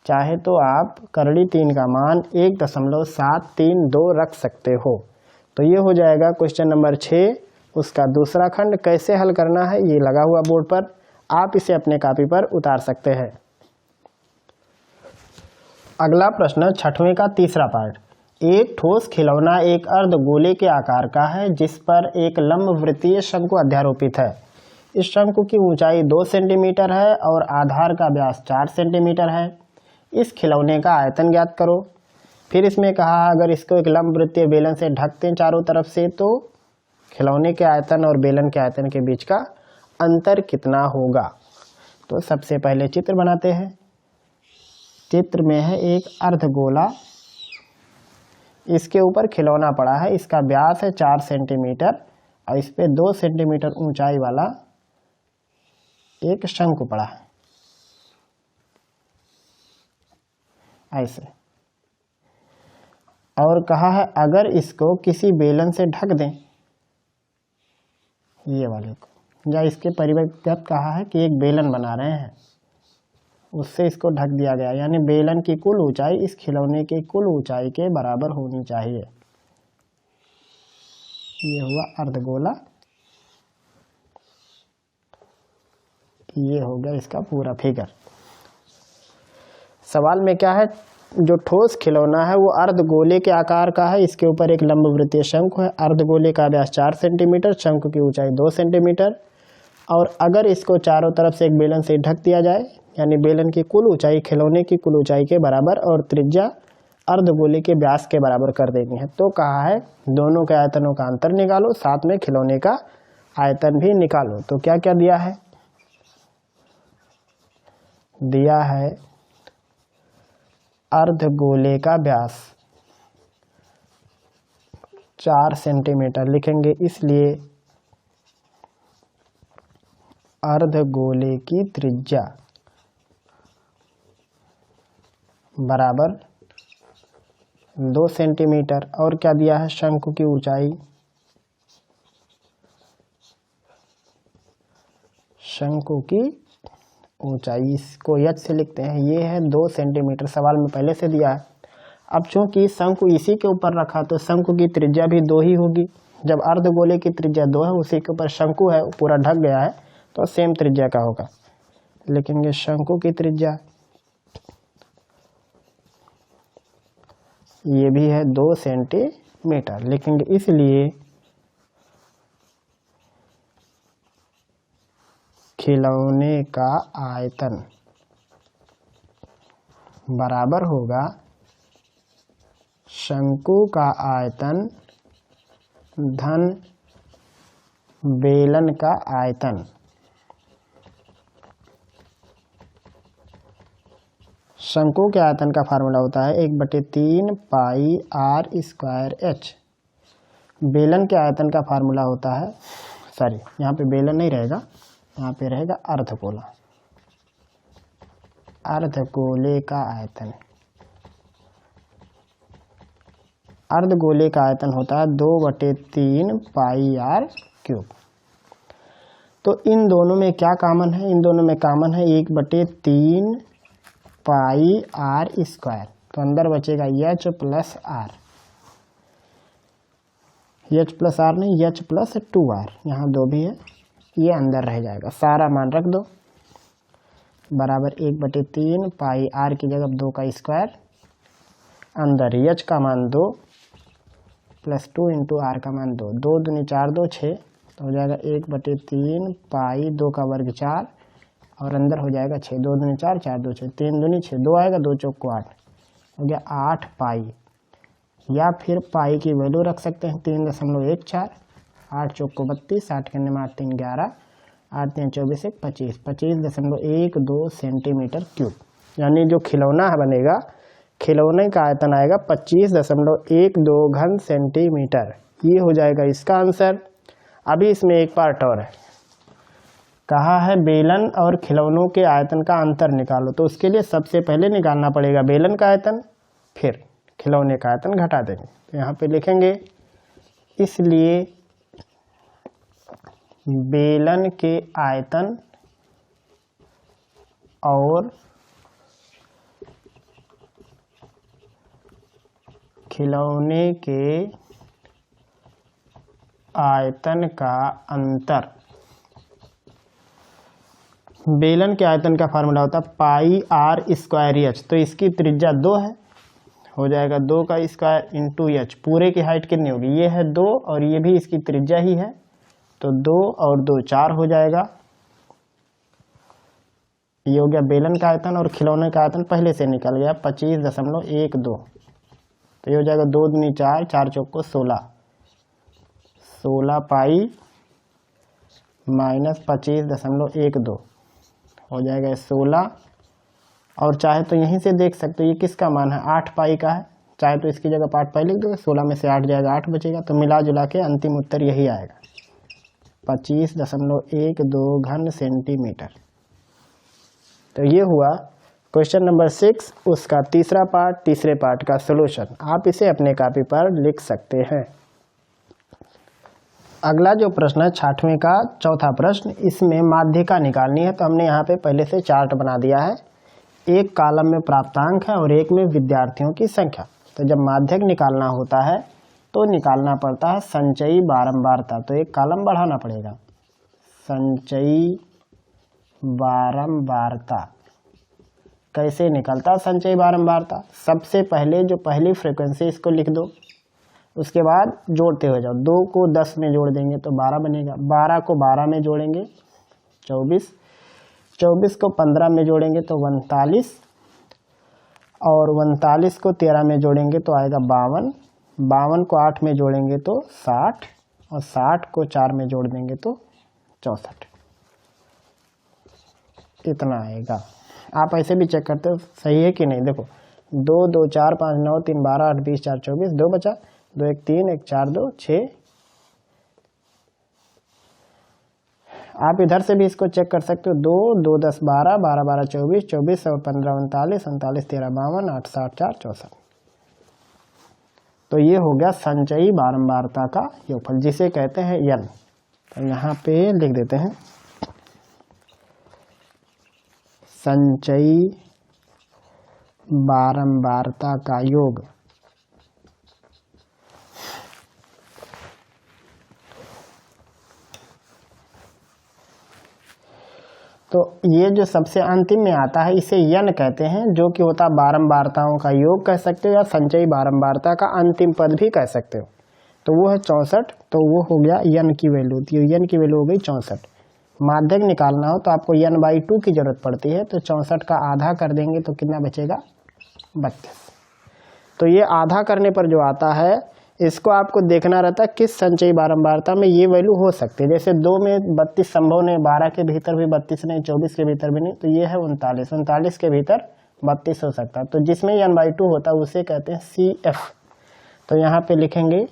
चाहे तो आप करड़ी 3 का मान 1.732 रख सकते हो। तो ये हो जाएगा क्वेश्चन नंबर 6, उसका दूसरा खंड। कैसे हल करना है ये लगा हुआ बोर्ड पर, आप इसे अपने कॉपी पर उतार सकते हैं। अगला प्रश्न 6वें का तीसरा पार्ट। एक ठोस खिलौना एक अर्धगोले के आकार का है जिस पर एक लंबवृत्तीय शंकु अध्यारोपित है। इस शंकु की ऊंचाई 2 सेंटीमीटर है और आधार का व्यास 4 सेंटीमीटर है। इस खिलौने का आयतन ज्ञात करो। फिर इसमें कहा अगर इसको एक लंबवृत्तीय बेलन से ढकते हैं चारों तरफ से तो खिलौने के आयतन और बेलन के आयतन के बीच का अंतर कितना होगा। तो सबसे पहले चित्र बनाते हैं। चित्र में है एक अर्धगोला, इसके ऊपर खिलौना पड़ा है, इसका व्यास है 4 सेंटीमीटर और इस पे 2 सेंटीमीटर ऊंचाई वाला एक शंकु पड़ा है ऐसे। और कहा है अगर इसको किसी बेलन से ढक दें, ये वाले को, या इसके परिवर्तित कहा है कि एक बेलन बना रहे हैं उससे इसको ढक दिया गया, यानी बेलन की कुल ऊंचाई इस खिलौने की कुल ऊंचाई के बराबर होनी चाहिए। ये हुआ अर्धगोला, ये हो गया इसका पूरा फिगर। सवाल में क्या है, जो ठोस खिलौना है वो अर्धगोले के आकार का है, इसके ऊपर एक लंबवृत्तीय शंकु है, अर्धगोले का व्यास 4 सेंटीमीटर, शंकु की ऊंचाई 2 सेंटीमीटर, और अगर इसको चारों तरफ से एक बेलन से ढक दिया जाए, यानी बेलन की कुल ऊंचाई खिलौने की कुल ऊंचाई के बराबर और त्रिज्या अर्धगोले के व्यास के बराबर कर देनी है। तो कहा है दोनों के आयतनों का अंतर निकालो, साथ में खिलौने का आयतन भी निकालो। तो क्या क्या दिया है, दिया है अर्धगोले का व्यास 4 सेंटीमीटर, लिखेंगे इसलिए अर्धगोले की त्रिज्या बराबर 2 सेंटीमीटर, और क्या दिया है शंकु की ऊंचाई शंकु की ऊंचाई, इसको एच से लिखते हैं, ये है 2 सेंटीमीटर, सवाल में पहले से दिया है। अब चूंकि शंकु इसी के ऊपर रखा तो शंकु की त्रिज्या भी 2 ही होगी। जब अर्धगोले की त्रिज्या 2 है, उसी के ऊपर शंकु है, पूरा ढक गया है, तो सेम त्रिज्या का होगा। लिखेंगे शंकु की त्रिज्या, ये भी है 2 सेंटीमीटर लिखेंगे। इसलिए खिलौने का आयतन बराबर होगा शंकु का आयतन धन बेलन का आयतन। शंकु के आयतन का फार्मूला होता है 1/3 पाई आर स्क्वायर एच। बेलन के आयतन का फार्मूला होता है, सॉरी यहाँ पे बेलन नहीं रहेगा, यहाँ पे रहेगा अर्धगोला। अर्धगोले का आयतन, अर्धगोले का आयतन होता है 2/3 पाई आर क्यूब। तो इन दोनों में क्या कॉमन है? इन दोनों में कॉमन है 1/3 पाई आर स्क्वायर, तो अंदर बचेगा H plus R, H plus R नहीं, एच प्लस 2r, यहाँ 2 भी है, ये अंदर रह जाएगा। सारा मान रख दो, बराबर 1/3 पाई आर की जगह 2 का स्क्वायर, अंदर एच का मान 2 प्लस 2 इंटू आर का मान 2, 2 दूनी 4 2 6, तो हो जाएगा 1/3 पाई 2 का वर्ग 4, और अंदर हो जाएगा 6, 2 दूनी 4 4 2 6, 3 दूनी 6, 2 आएगा, 2 चौक को 8, हो गया 8 पाई। या फिर पाई की वैल्यू रख सकते हैं 3.14, 8 चौक को 32, 8 करने में 8 3 11, 8 3 24 1 25, 25.12 सेंटीमीटर क्यूब। यानी जो खिलौना बनेगा, खिलौने का आयतन आएगा 25.12 घन सेंटीमीटर। ये हो जाएगा इसका आंसर। अभी इसमें एक पार्ट और है, कहा है बेलन और खिलौनों के आयतन का अंतर निकालो। तो उसके लिए सबसे पहले निकालना पड़ेगा बेलन का आयतन, फिर खिलौने का आयतन घटा देंगे। तो यहाँ पे लिखेंगे इसलिए बेलन के आयतन और खिलौने के आयतन का अंतर। बेलन के आयतन का फार्मूला होता है पाई आर स्क्वायर एच, तो इसकी त्रिज्या 2 है, हो जाएगा 2 का स्क्वायर इंटू एच। पूरे की हाइट कितनी होगी? ये है 2 और ये भी इसकी त्रिज्या ही है, तो 2 और 2 4 हो जाएगा। ये हो गया बेलन का आयतन, और खिलौने का आयतन पहले से निकल गया 25.12, तो ये हो जाएगा 2 दूनी 4, 4 चौक को 16, 16 पाई माइनस 25.12 हो जाएगा 16। और चाहे तो यहीं से देख सकते हो ये किसका मान है, 8 पाई का है, चाहे तो इसकी जगह 8 पाई लिख दोगे, 16 में से 8 जाएगा 8 बचेगा, तो मिला जुला के अंतिम उत्तर यही आएगा 25.12 घन सेंटीमीटर। तो ये हुआ क्वेश्चन नंबर 6, उसका तीसरा पार्ट, तीसरे पार्ट का सॉल्यूशन। आप इसे अपने कॉपी पर लिख सकते हैं। अगला जो प्रश्न है 6वें का चौथा प्रश्न, इसमें माध्यिका निकालनी है। तो हमने यहाँ पे पहले से चार्ट बना दिया है, एक कॉलम में प्राप्तांक है और एक में विद्यार्थियों की संख्या। तो जब माध्यक निकालना होता है तो निकालना पड़ता है संचयी बारंबारता। तो एक कॉलम बढ़ाना पड़ेगा, संचयी बारंबारता। कैसे निकलता है संचयी बारंबारता? सबसे पहले जो पहली फ्रीक्वेंसी इसको लिख दो, उसके बाद जोड़ते हो जाओ। 2 को 10 में जोड़ देंगे तो 12 बनेगा, 12 को 12 में जोड़ेंगे 24, 24 को 15 में जोड़ेंगे तो 39, और 39 को 13 में जोड़ेंगे तो आएगा 52, 52 को 8 में जोड़ेंगे तो 60, और 60 को 4 में जोड़ देंगे तो 64। इतना आएगा। आप ऐसे भी चेक करते हो सही है कि नहीं। देखो 2 2 4 5 9 3 12 8 20 4 24, 2 बचा, 2 1 3 1 4 2 6। आप इधर से भी इसको चेक कर सकते हो, 2 2 10 12 12 12 24 24 और 15 39 39 13 52 8 60 4 64। तो ये हो गया संचयी बारंबारता का योगफल, जिसे कहते हैं n। तो यहाँ पे लिख देते हैं संचयी बारंबारता का योग। तो ये जो सबसे अंतिम में आता है इसे यन कहते हैं, जो कि होता है बारंबारताओं का योग कह सकते हो या संचयी बारंबारता का अंतिम पद भी कह सकते हो। तो वो है 64, तो वो हो गया यन की वैल्यू, तो यन की वैल्यू हो गई 64। माध्यक निकालना हो तो आपको n/2 की जरूरत पड़ती है, तो 64 का आधा कर देंगे तो कितना बचेगा 32। तो ये आधा करने पर जो आता है इसको आपको देखना रहता है किस संचयी बारंबारता में ये वैल्यू हो सकती है। जैसे 2 में 32 संभव नहीं, 12 के भीतर भी 32 नहीं, 24 के भीतर भी नहीं, तो ये है 39 के भीतर 32 हो सकता है। तो जिसमें n/2 होता है उसे कहते हैं CF। तो यहाँ पे लिखेंगे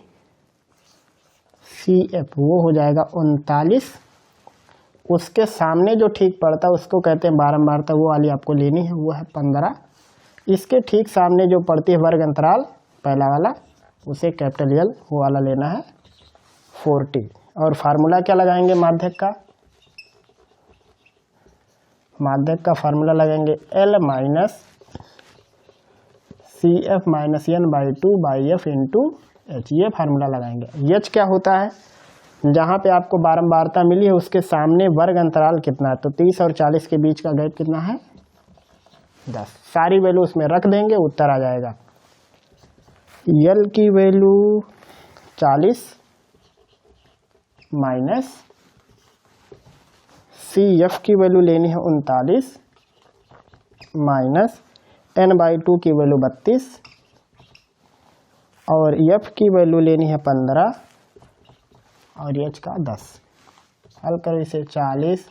CF, वो हो जाएगा 39। उसके सामने जो ठीक पड़ता है उसको कहते हैं बारंबारता, वो वाली आपको लेनी है, वो है 15। इसके ठीक सामने जो पड़ती है वर्ग अंतराल पहला वाला, उसे कैपिटल L वो वाला लेना है 40। और फार्मूला क्या लगाएंगे माध्यक का? माध्यक का फार्मूला लगाएंगे L minus CF minus n/2/f into H, ये फार्मूला लगाएंगे। H क्या होता है? जहाँ पे आपको बारंबारता मिली है उसके सामने वर्ग अंतराल कितना है, तो 30 और 40 के बीच का गैप कितना है 10। सारी वैल्यू उसमें रख देंगे, उत्तर आ जाएगा। L की वैल्यू 40 माइनस CF की वैल्यू लेनी है 39 माइनस n/2 की वैल्यू 32 और F की वैल्यू लेनी है 15 और H का 10। हल करो इसे, 40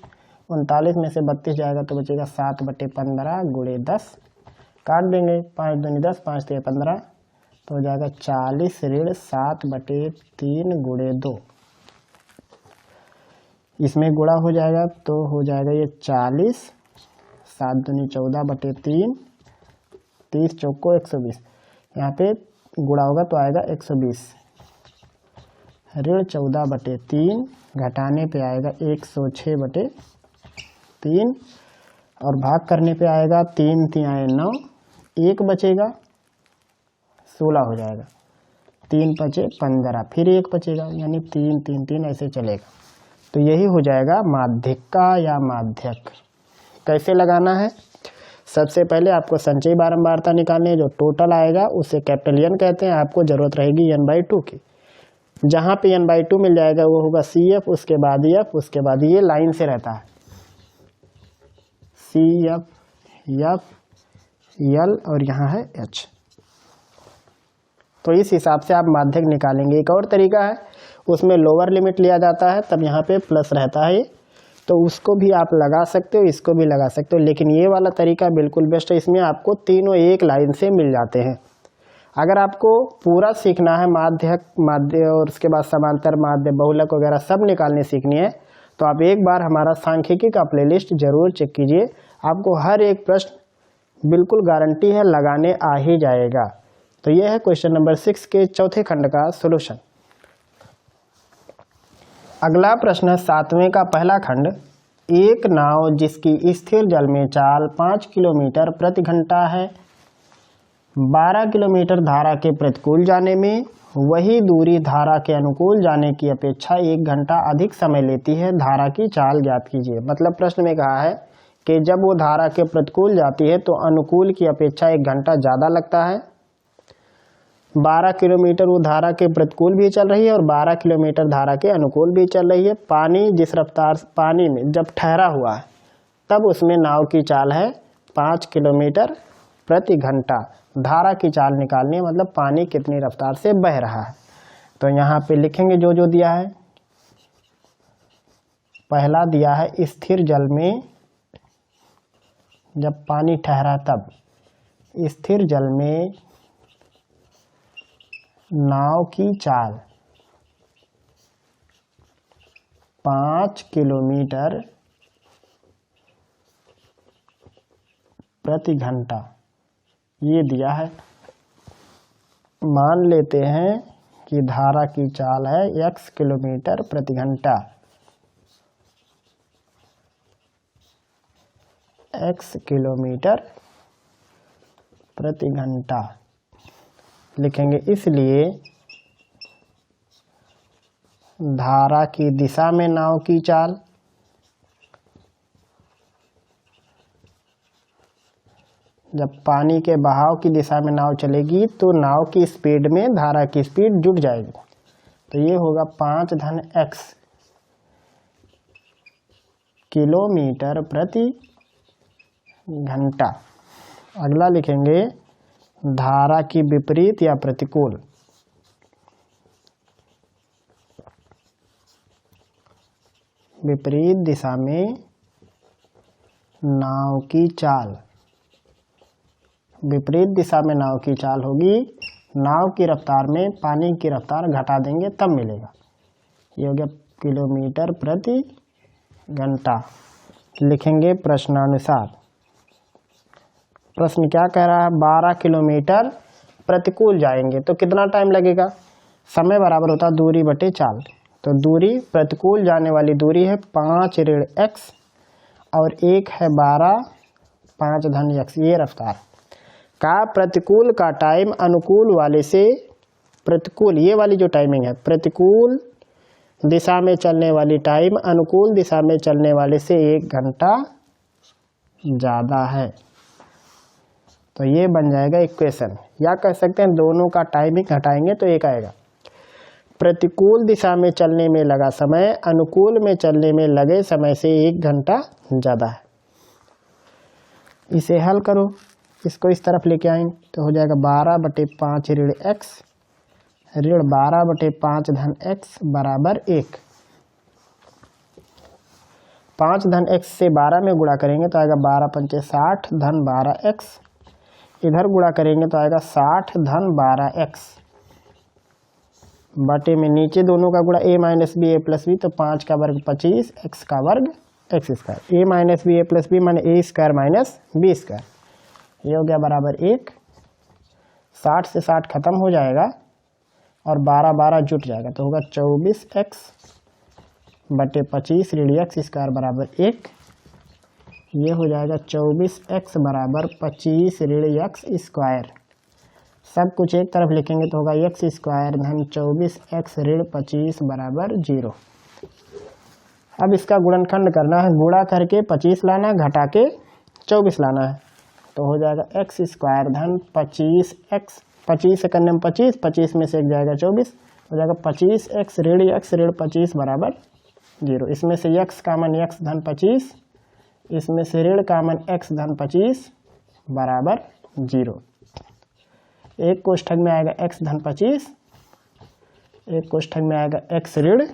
39 में से 32 जाएगा तो बचेगा 7/15 गुणे 10, काट देंगे, 5 दूनी 10, 5 3 15, तो हो जाएगा 40 ऋण 7/3 गुणे 2। इसमें गुणा हो जाएगा तो हो जाएगा ये 40, 7 दूनी 14/3, 30 चौको 120, यहाँ पे गुणा होगा तो आएगा 120, ऋण 14/3 घटाने पे आएगा 106/3 और भाग करने पे आएगा 3 3 9, 1 बचेगा 16 हो जाएगा, 3 बचे 15, फिर 1 बचेगा, यानी 3 3 3 ऐसे चलेगा। तो यही हो जाएगा माध्यिका या माध्यक। कैसे लगाना है? सबसे पहले आपको संचयी बारंबारता निकालनी है, जो टोटल आएगा उसे कैपिटल N कहते हैं, आपको जरूरत रहेगी n/2 की। जहाँ पे n/2 मिल जाएगा वो होगा CF, उसके बाद F, उसके बाद ये लाइन से रहता है CF, F, L और यहाँ है H। तो इस हिसाब से आप माध्यक निकालेंगे। एक और तरीका है, उसमें लोअर लिमिट लिया जाता है, तब यहाँ पे प्लस रहता है, तो उसको भी आप लगा सकते हो, इसको भी लगा सकते हो, लेकिन ये वाला तरीका बिल्कुल बेस्ट है। इसमें आपको तीनों एक लाइन से मिल जाते हैं। अगर आपको पूरा सीखना है माध्यक, माध्य और उसके बाद समांतर माध्य, बहुलक वगैरह सब निकालने सीखनी है, तो आप एक बार हमारा सांख्यिकी का प्लेलिस्ट जरूर चेक कीजिए। आपको हर एक प्रश्न बिल्कुल गारंटी है लगाने आ ही जाएगा। तो यह है क्वेश्चन नंबर 6 के चौथे खंड का सॉल्यूशन। अगला प्रश्न है 7वें का पहला खंड। एक नाव जिसकी स्थिर जल में चाल 5 किलोमीटर प्रति घंटा है, 12 किलोमीटर धारा के प्रतिकूल जाने में, वही दूरी धारा के अनुकूल जाने की अपेक्षा 1 घंटा अधिक समय लेती है, धारा की चाल ज्ञात कीजिए। मतलब प्रश्न में कहा है कि जब वो धारा के प्रतिकूल जाती है तो अनुकूल की अपेक्षा 1 घंटा ज़्यादा लगता है। 12 किलोमीटर वो धारा के प्रतिकूल भी चल रही है और 12 किलोमीटर धारा के अनुकूल भी चल रही है। पानी जिस रफ्तार पानी में जब ठहरा हुआ है तब उसमें नाव की चाल है 5 किलोमीटर प्रति घंटा। धारा की चाल निकालनी है, मतलब पानी कितनी रफ्तार से बह रहा है। तो यहाँ पे लिखेंगे जो जो दिया है। पहला दिया है स्थिर जल में जब पानी ठहरा तब, स्थिर जल में नाव की चाल 5 किलोमीटर प्रति घंटा, ये दिया है। मान लेते हैं कि धारा की चाल है x किलोमीटर प्रति घंटा, x किलोमीटर प्रति घंटा लिखेंगे। इसलिए धारा की दिशा में नाव की चाल जब पानी के बहाव की दिशा में नाव चलेगी तो नाव की स्पीड में धारा की स्पीड जुड़ जाएगी। तो ये होगा 5 धन x किलोमीटर प्रति घंटा। अगला लिखेंगे धारा की विपरीत या प्रतिकूल। विपरीत दिशा में नाव की चाल। विपरीत दिशा में नाव की चाल होगी, नाव की रफ्तार में पानी की रफ्तार घटा देंगे तब मिलेगा। ये हो गया किलोमीटर प्रति घंटा। लिखेंगे प्रश्नानुसार। प्रश्न क्या कह रहा है, 12 किलोमीटर प्रतिकूल जाएंगे तो कितना टाइम लगेगा। समय बराबर होता है दूरी बटे चाल। तो दूरी प्रतिकूल जाने वाली दूरी है 5 ऋण x और 1 है 12 5 धन x। ये रफ्तार का प्रतिकूल का टाइम अनुकूल वाले से प्रतिकूल, ये वाली जो टाइमिंग है प्रतिकूल दिशा में चलने वाली टाइम अनुकूल दिशा में चलने वाले से 1 घंटा ज़्यादा है। तो ये बन जाएगा इक्वेशन, या कह सकते हैं दोनों का टाइमिंग घटाएंगे तो एक आएगा। प्रतिकूल दिशा में चलने में लगा समय अनुकूल में चलने में लगे समय से 1 घंटा ज़्यादा है। इसे हल करो, इसको इस तरफ लेके आएंगे तो हो जाएगा 12 बटे 5 ऋण x ऋण 12 बटे 5 धन x बराबर 1। 5 धन x से 12 में गुणा करेंगे तो आएगा 12 पंचे 60 धन 12x। इधर गुणा करेंगे तो आएगा 60 धन 12x बटे में नीचे दोनों का गुणा a minus B A plus B, तो 5 का वर्ग 25 x का वर्ग x square. a minus B A plus B माने a square minus B square. ये हो गया बराबर 1। 60 से 60 खत्म हो जाएगा और 12 12 जुट जाएगा तो होगा 24x बटे 25 ऋण x स्क्वायर बराबर 1। ये हो जाएगा 24x बराबर 25 ऋण x स्क्वायर। सब कुछ एक तरफ लिखेंगे तो होगा x स्क्वायर धन 24x ऋण 25 बराबर 0। अब इसका गुणनखंड करना है, गुणा करके 25 लाना, घटा के 24 लाना है तो हो जाएगा x स्क्वायर धन 25x। 25 से करने में 25, 25 में से एक जाएगा 24, हो जाएगा 25x ऋण x ऋण 25 बराबर 0। इसमें से x कामन x धन 25, इसमें से ऋण कामन x धन 25 बराबर 0। एक कोष्ठक में आएगा x धन 25, एक कोष्ठक में आएगा x ऋण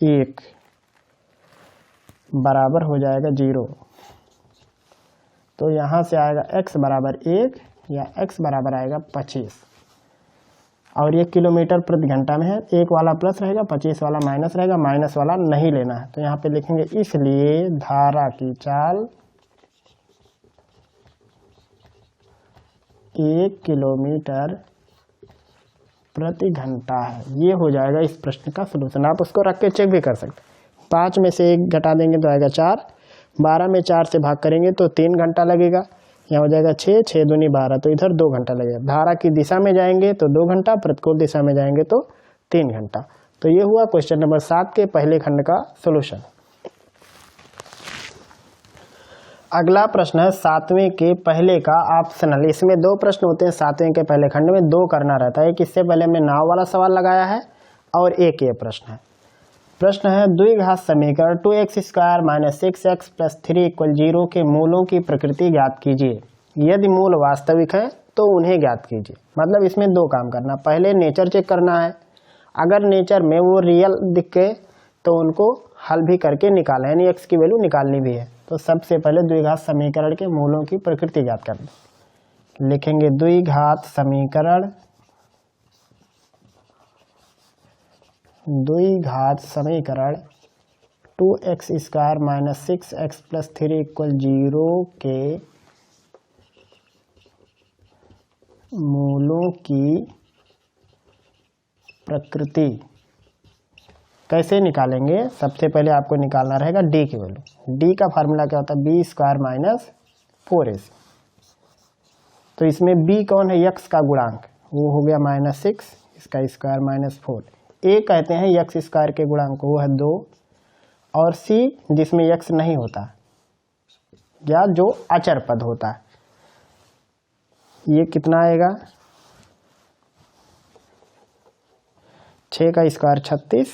1 बराबर हो जाएगा 0। तो यहाँ से आएगा x बराबर 1 या x बराबर आएगा 25। और ये किलोमीटर प्रति घंटा में है, एक वाला प्लस रहेगा 25 वाला माइनस रहेगा, माइनस वाला नहीं लेना है। तो यहाँ पे लिखेंगे इसलिए धारा की चाल 1 किलोमीटर प्रति घंटा है। ये हो जाएगा इस प्रश्न का सलूशन। आप उसको रख के चेक भी कर सकते हैं। 5 में से 1 घटा देंगे तो आएगा 4, 12 में 4 से भाग करेंगे तो 3 घंटा लगेगा। यहाँ हो जाएगा 6, 6 दूनी 12, तो इधर 2 घंटा लगेगा। धारा की दिशा में जाएंगे तो 2 घंटा, प्रतिकूल दिशा में जाएंगे तो 3 घंटा। तो ये हुआ क्वेश्चन नंबर 7 के पहले खंड का सॉल्यूशन। अगला प्रश्न है 7वें के पहले का ऑप्शनल। इसमें 2 प्रश्न होते हैं 7वें के पहले खंड में, 2 करना रहता है। इससे पहले हमने नाव वाला सवाल लगाया है और एक ये प्रश्न है। प्रश्न है द्विघात समीकरण 2x square minus 6x plus 3 equal 0 के मूलों की प्रकृति ज्ञात कीजिए। यदि मूल वास्तविक है तो उन्हें ज्ञात कीजिए। मतलब इसमें 2 काम करना, पहले नेचर चेक करना है, अगर नेचर में वो रियल दिखे तो उनको हल भी करके निकालना है, यानी x की वैल्यू निकालनी भी है। तो सबसे पहले द्विघात समीकरण के मूलों की प्रकृति ज्ञात करना। लिखेंगे द्विघात समीकरण 2x square minus 6x plus 3 equal 0 के मूलों की प्रकृति कैसे निकालेंगे। सबसे पहले आपको निकालना रहेगा d की वैल्यू। d का फार्मूला क्या होता है, बी स्क्वायर माइनस 4AC। तो इसमें b कौन है, x का गुणांक, वो हो गया -6, इसका स्क्वायर -4। a कहते हैं x स्क्वायर के गुणांक को, वो है 2, और c जिसमें x नहीं होता या जो अचर पद होता है, ये कितना आएगा, 6 का स्क्वायर 36,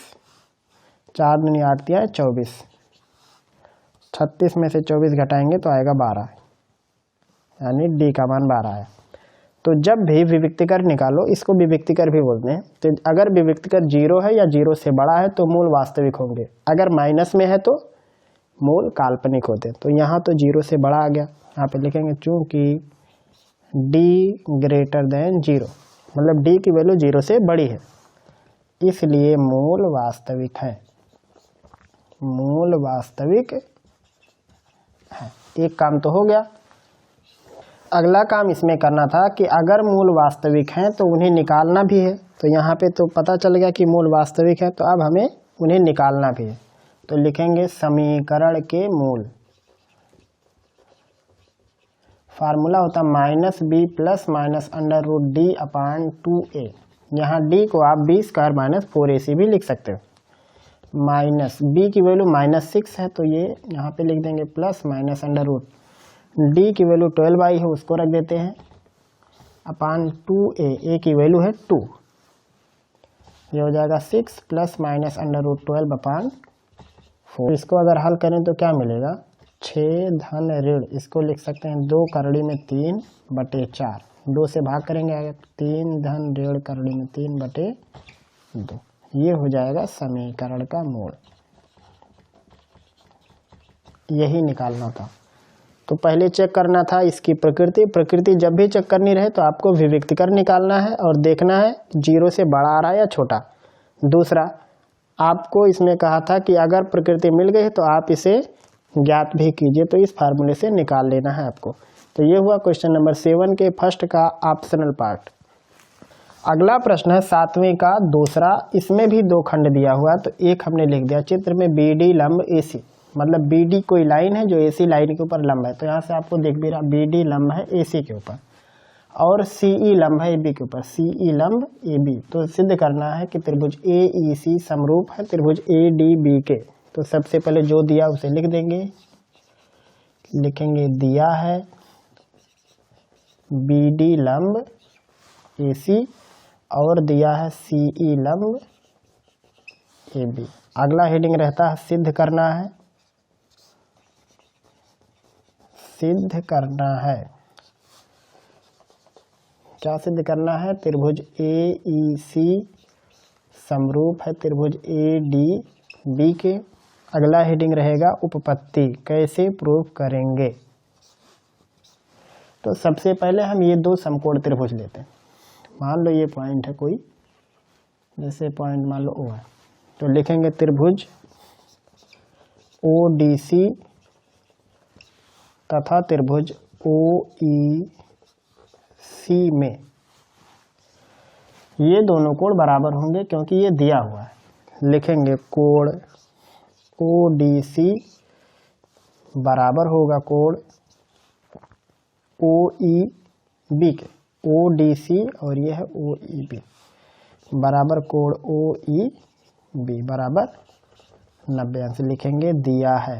4 दूनी 8 दिया है 24, 36 में से 24 घटाएंगे तो आएगा 12, यानी डी का मान 12 है। तो जब भी विविक्तिकर निकालो, इसको विविक्तिकर भी बोलते हैं, तो अगर विविक्तिकर 0 है या 0 से बड़ा है तो मूल वास्तविक होंगे, अगर माइनस में है तो मूल काल्पनिक होते हैं। तो यहाँ तो 0 से बड़ा आ गया, यहाँ पे लिखेंगे चूंकि d ग्रेटर देन 0, मतलब d की वैल्यू 0 से बड़ी है, इसलिए मूल वास्तविक है, मूल वास्तविक है। एक काम तो हो गया। अगला काम इसमें करना था कि अगर मूल वास्तविक हैं तो उन्हें निकालना भी है। तो यहाँ पे तो पता चल गया कि मूल वास्तविक है, तो अब हमें उन्हें निकालना भी है। तो लिखेंगे समीकरण के मूल, फार्मूला होता -b प्लस -√d/2a। यहाँ d को आप b स्क्वायर -4ac भी लिख सकते हो। माइनस b की वैल्यू -6 है, तो ये यहाँ पे लिख देंगे प्लस -√, d की वैल्यू 12i है, उसको रख देते हैं /2a, a की वैल्यू है 2, ये हो जाएगा 6 प्लस -√12/4। इसको अगर हल करें तो क्या मिलेगा, 6 धन ऋण, इसको लिख सकते हैं 2 करड़ी में 3/4, 2 से भाग करेंगे आगे 3 धन ऋण करड़ी में 3/2, ये हो जाएगा समीकरण का मूल। यही निकालना था। तो पहले चेक करना था इसकी प्रकृति जब भी चेक करनी रहे तो आपको विविक्तिकर निकालना है और देखना है 0 से बड़ा आ रहा है या छोटा। दूसरा, आपको इसमें कहा था कि अगर प्रकृति मिल गई तो आप इसे ज्ञात भी कीजिए, तो इस फार्मूले से निकाल लेना है आपको। तो ये हुआ क्वेश्चन नंबर 7 के फर्स्ट का ऑप्शनल पार्ट। अगला प्रश्न है 7वें का दूसरा, इसमें भी 2 खंड दिया हुआ, तो एक हमने लिख दिया चित्र में BD लंब AC, मतलब BD कोई लाइन है जो AC लाइन के ऊपर लंब है, तो यहाँ से आपको दिख भी रहा BD लंब है AC के ऊपर, और CE लंब है AB के ऊपर, CE लंब AB। तो सिद्ध करना है कि त्रिभुज AEC समरूप है त्रिभुज ADB के। तो सबसे पहले जो दिया उसे लिख देंगे, लिखेंगे दिया है BD लंब AC और दिया है CE लंब AB। अगला हेडिंग रहता है सिद्ध करना है, सिद्ध करना है, क्या सिद्ध करना है, त्रिभुज AEC समरूप है त्रिभुज ADB के। अगला हेडिंग रहेगा उपपत्ति, कैसे प्रूव करेंगे। तो सबसे पहले हम ये 2 समकोण त्रिभुज लेते हैं। मान लो ये पॉइंट है कोई, जैसे पॉइंट मान लो O है, तो लिखेंगे त्रिभुज ODC तथा त्रिभुज OEC में ये दोनों कोण बराबर होंगे क्योंकि ये दिया हुआ है। लिखेंगे कोण ODC बराबर होगा कोण OEB के, ODC और ये है OEB बराबर कोण OEB बराबर 90 अंश लिखेंगे, दिया है।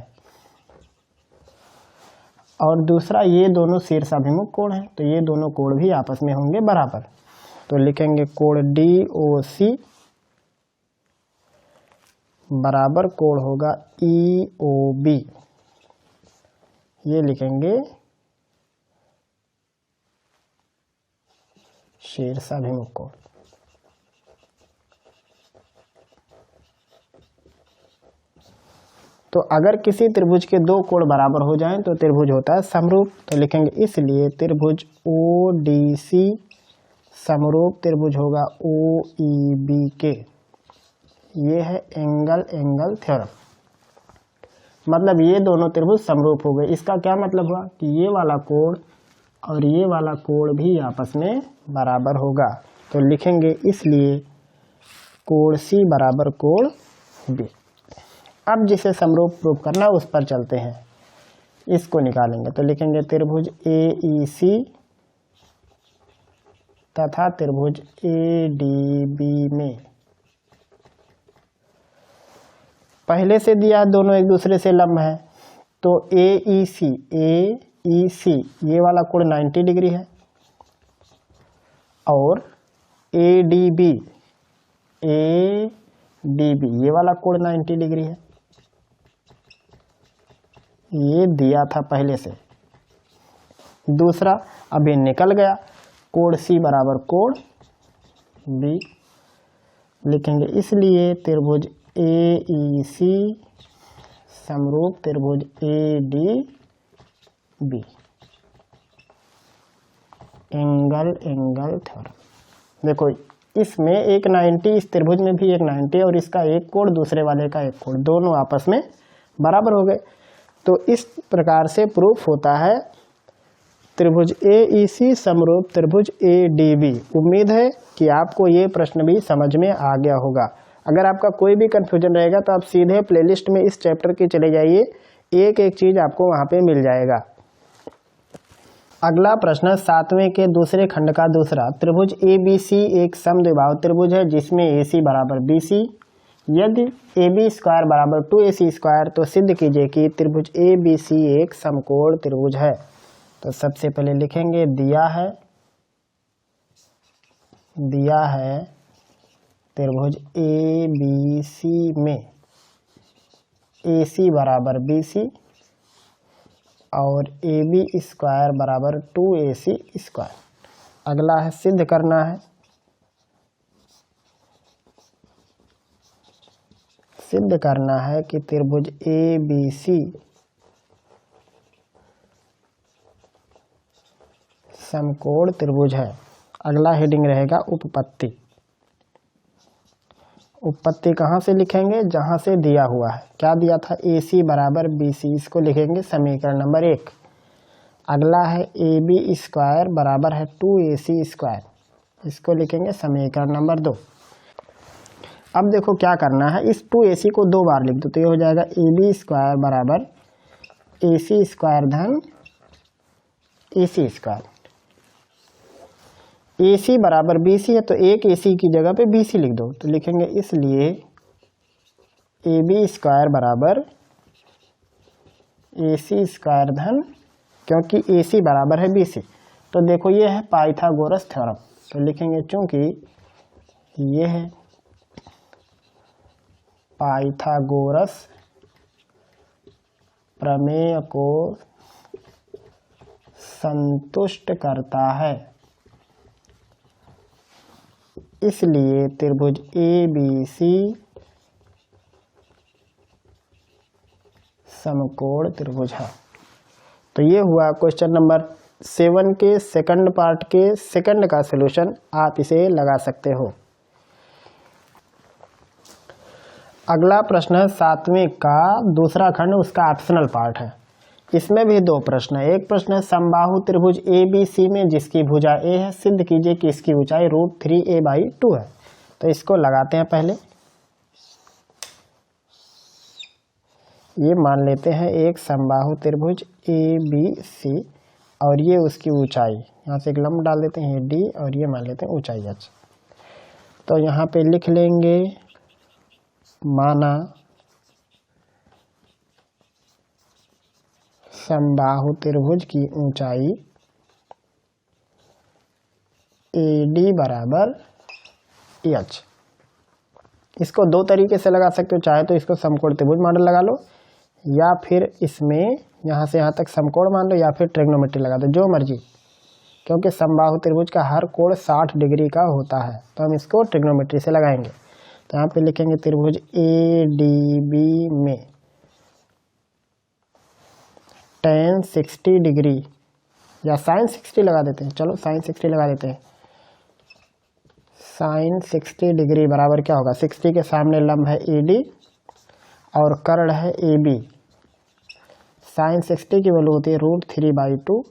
और दूसरा, ये दोनों शीर्षाभिमुख कोण हैं, तो ये दोनों कोण भी आपस में होंगे बराबर, तो लिखेंगे कोण DOC बराबर कोण होगा EOB, ये लिखेंगे शीर्षाभिमुख कोण। तो अगर किसी त्रिभुज के 2 कोण बराबर हो जाएं तो त्रिभुज होता है समरूप। तो लिखेंगे इसलिए त्रिभुज ODC समरूप त्रिभुज होगा OEB के। ये है एंगल थ्योरम, मतलब ये दोनों त्रिभुज समरूप हो गए। इसका क्या मतलब हुआ कि ये वाला कोण और ये वाला कोण भी आपस में बराबर होगा। तो लिखेंगे इसलिए कोण C बराबर कोण B। अब जिसे समरूप प्रूव करना उस पर चलते हैं। इसको निकालेंगे तो लिखेंगे त्रिभुज AEC तथा त्रिभुज ADB में पहले से दिया दोनों एक दूसरे से लंब है, तो AEC ये वाला कोण 90 डिग्री है और ADB ये वाला कोण 90 डिग्री है। ये दिया था पहले से। दूसरा अभी निकल गया, कोण C बराबर कोण B लिखेंगे, इसलिए त्रिभुज AEC समरूप त्रिभुज ADB। Angle theorem. देखो इसमें एक 90, इस त्रिभुज में भी एक 90 और इसका एक कोण दूसरे वाले का एक कोण, दोनों आपस में बराबर हो गए। तो इस प्रकार से प्रूफ होता है त्रिभुज AEC समरूप त्रिभुज ADB। उम्मीद है कि आपको ये प्रश्न भी समझ में आ गया होगा। अगर आपका कोई भी कन्फ्यूजन रहेगा तो आप सीधे प्लेलिस्ट में इस चैप्टर की चले जाइए, एक एक चीज आपको वहां पे मिल जाएगा। अगला प्रश्न 7वें के दूसरे खंड का दूसरा, त्रिभुज ABC एक समद्विबाहु त्रिभुज है जिसमें AC बराबर BC, यदि AB स्क्वायर बराबर 2AC स्क्वायर तो सिद्ध कीजिए कि त्रिभुज ABC एक समकोण त्रिभुज है। तो सबसे पहले लिखेंगे दिया है त्रिभुज ABC में AC बराबर BC और AB स्क्वायर बराबर 2AC स्क्वायर। अगला है सिद्ध करना है। सिद्ध करना है कि त्रिभुज ABC समकोण त्रिभुज है। अगला हेडिंग रहेगा उपपत्ति। उपपत्ति कहाँ से लिखेंगे? जहाँ से दिया हुआ है। क्या दिया था? AC बराबर BC, इसको लिखेंगे समीकरण नंबर 1। अगला है AB स्क्वायर बराबर है 2AC स्क्वायर, इसको लिखेंगे समीकरण नंबर 2। अब देखो क्या करना है, इस 2AC को 2 बार लिख दो तो ये हो जाएगा AB स्क्वायर बराबर AC स्क्वायर धन AC स्क्वायर। AC बराबर BC है तो एक AC की जगह पे BC लिख दो तो लिखेंगे इसलिए AB स्क्वायर बराबर AC स्क्वायर धन, क्योंकि AC बराबर है BC, तो देखो ये है पाइथागोरस थ्योरम, तो लिखेंगे चूंकि ये है पाइथागोरस प्रमेय को संतुष्ट करता है, इसलिए त्रिभुज ABC समकोण त्रिभुज है। तो ये हुआ क्वेश्चन नंबर 7 के सेकंड पार्ट के सेकंड का सलूशन। आप इसे लगा सकते हो। अगला प्रश्न है 7वें का दूसरा खंड, उसका ऑप्शनल पार्ट है। इसमें भी 2 प्रश्न है। एक प्रश्न है समबाहु त्रिभुज ABC में जिसकी भुजा A है, सिद्ध कीजिए कि इसकी ऊंचाई √3a/2 है। तो इसको लगाते हैं। पहले ये मान लेते हैं एक समबाहु त्रिभुज ABC और ये उसकी ऊंचाई, यहाँ से एक लंब डाल देते हैं D और ये मान लेते हैं ऊंचाई H। तो यहाँ पे लिख लेंगे माना समबाहु त्रिभुज की ऊंचाई AD बराबर H। इसको 2 तरीके से लगा सकते हो, चाहे तो इसको समकोण त्रिभुज मॉडल लगा लो या फिर इसमें यहाँ से यहाँ तक समकोण मान लो या फिर ट्रिग्नोमेट्री लगा दो, जो मर्जी, क्योंकि समबाहु त्रिभुज का हर कोण 60 डिग्री का होता है, तो हम इसको ट्रिग्नोमेट्री से लगाएंगे। तो यहाँ पे लिखेंगे त्रिभुज ADB में tan 60 डिग्री या sin 60 लगा देते हैं, चलो sin 60 लगा देते हैं। sin 60 डिग्री बराबर क्या होगा? 60 के सामने लंब है AD और कर्ण है AB। sin 60 की वैल्यू होती है √3/2।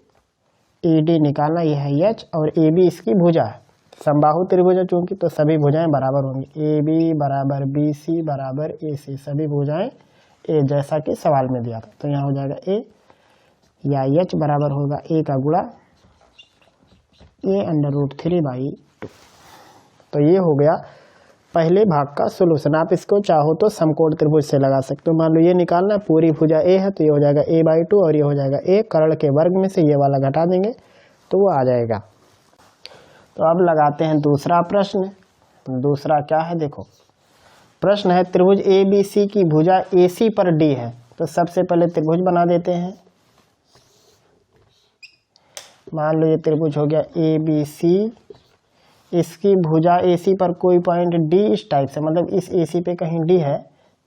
AD निकालना, यह है H और AB इसकी भुजा है। समबाहु त्रिभुज है चूंकि, तो सभी भुजाएं बराबर होंगी। AB बराबर BC बराबर AC, सभी भुजाएं A, जैसा कि सवाल में दिया था। तो यहाँ हो जाएगा A या h बराबर होगा a का गुणा a√3/2। तो ये हो गया पहले भाग का सोल्यूशन। आप इसको चाहो तो समकोण त्रिभुज से लगा सकते हो। मान लो ये निकालना है, पूरी भुजा a है तो ये हो जाएगा a/2 और ये हो जाएगा a, कर्ण के वर्ग में से ये वाला घटा देंगे तो वो आ जाएगा। तो अब लगाते हैं दूसरा प्रश्न। दूसरा क्या है देखो, प्रश्न है त्रिभुज ABC की भुजा AC पर D है। तो सबसे पहले त्रिभुज बना देते हैं। मान लो ये त्रिभुज हो गया ABC, इसकी भुजा AC पर कोई पॉइंट D इस टाइप से, मतलब इस AC पे कहीं D है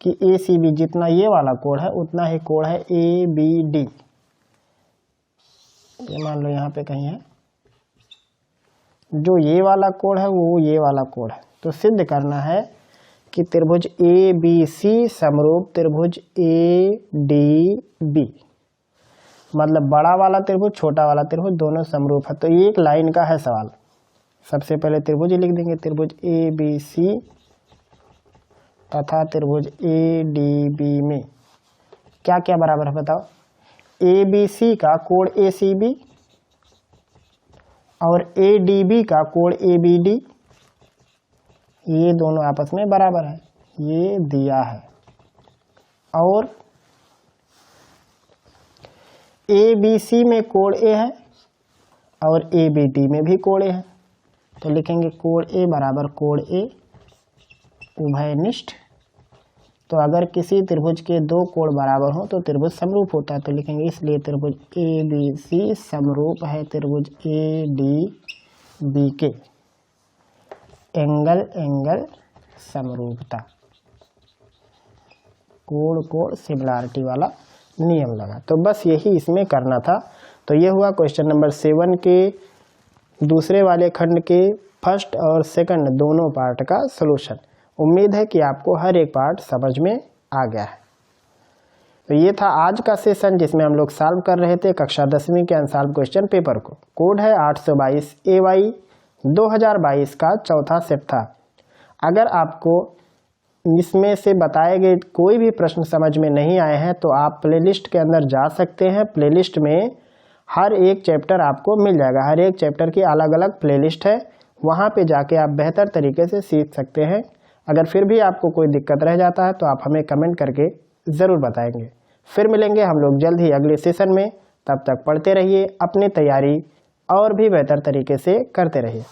कि ACB जितना ये वाला कोण है उतना ही कोण है ABD। ये मान लो यहाँ पे कहीं है, जो ये वाला कोण है वो ये वाला कोण है। तो सिद्ध करना है कि त्रिभुज ABC समरूप त्रिभुज ADB, मतलब बड़ा वाला त्रिभुज छोटा वाला त्रिभुज दोनों समरूप है। तो ये एक लाइन का है सवाल। सबसे पहले त्रिभुज लिख देंगे, त्रिभुज ABC तथा त्रिभुज ADB में क्या क्या बराबर है बताओ। ABC का कोण ACB और ADB का कोण ABD, ये दोनों आपस में बराबर है, ये दिया है। और ABC में कोण A है और ABD में भी कोण A है। तो लिखेंगे कोण A बराबर कोण A उभयनिष्ठ। तो अगर किसी त्रिभुज के दो कोण बराबर हो तो त्रिभुज समरूप होता है। तो लिखेंगे इसलिए त्रिभुज ABC समरूप है त्रिभुज ADB के। एंगल समरूपता, कोण सिमिलरिटी वाला नियम लगा। तो बस यही इसमें करना था। तो ये हुआ क्वेश्चन नंबर 7 के दूसरे वाले खंड के फर्स्ट और सेकंड दोनों पार्ट का सलूशन। उम्मीद है कि आपको हर एक पार्ट समझ में आ गया है। तो ये था आज का सेशन जिसमें हम लोग सॉल्व कर रहे थे कक्षा 10वीं के अनसॉल्व क्वेश्चन पेपर को। कोड है 822 AY 2022 का चौथा सेट था। अगर आपको इसमें से बताए गए कोई भी प्रश्न समझ में नहीं आए हैं तो आप प्लेलिस्ट के अंदर जा सकते हैं। प्लेलिस्ट में हर एक चैप्टर आपको मिल जाएगा, हर एक चैप्टर की अलग अलग प्लेलिस्ट है, वहाँ पे जाके आप बेहतर तरीके से सीख सकते हैं। अगर फिर भी आपको कोई दिक्कत रह जाता है तो आप हमें कमेंट करके ज़रूर बताएंगे। फिर मिलेंगे हम लोग जल्द ही अगले सेशन में। तब तक पढ़ते रहिए, अपनी तैयारी और भी बेहतर तरीके से करते रहिए।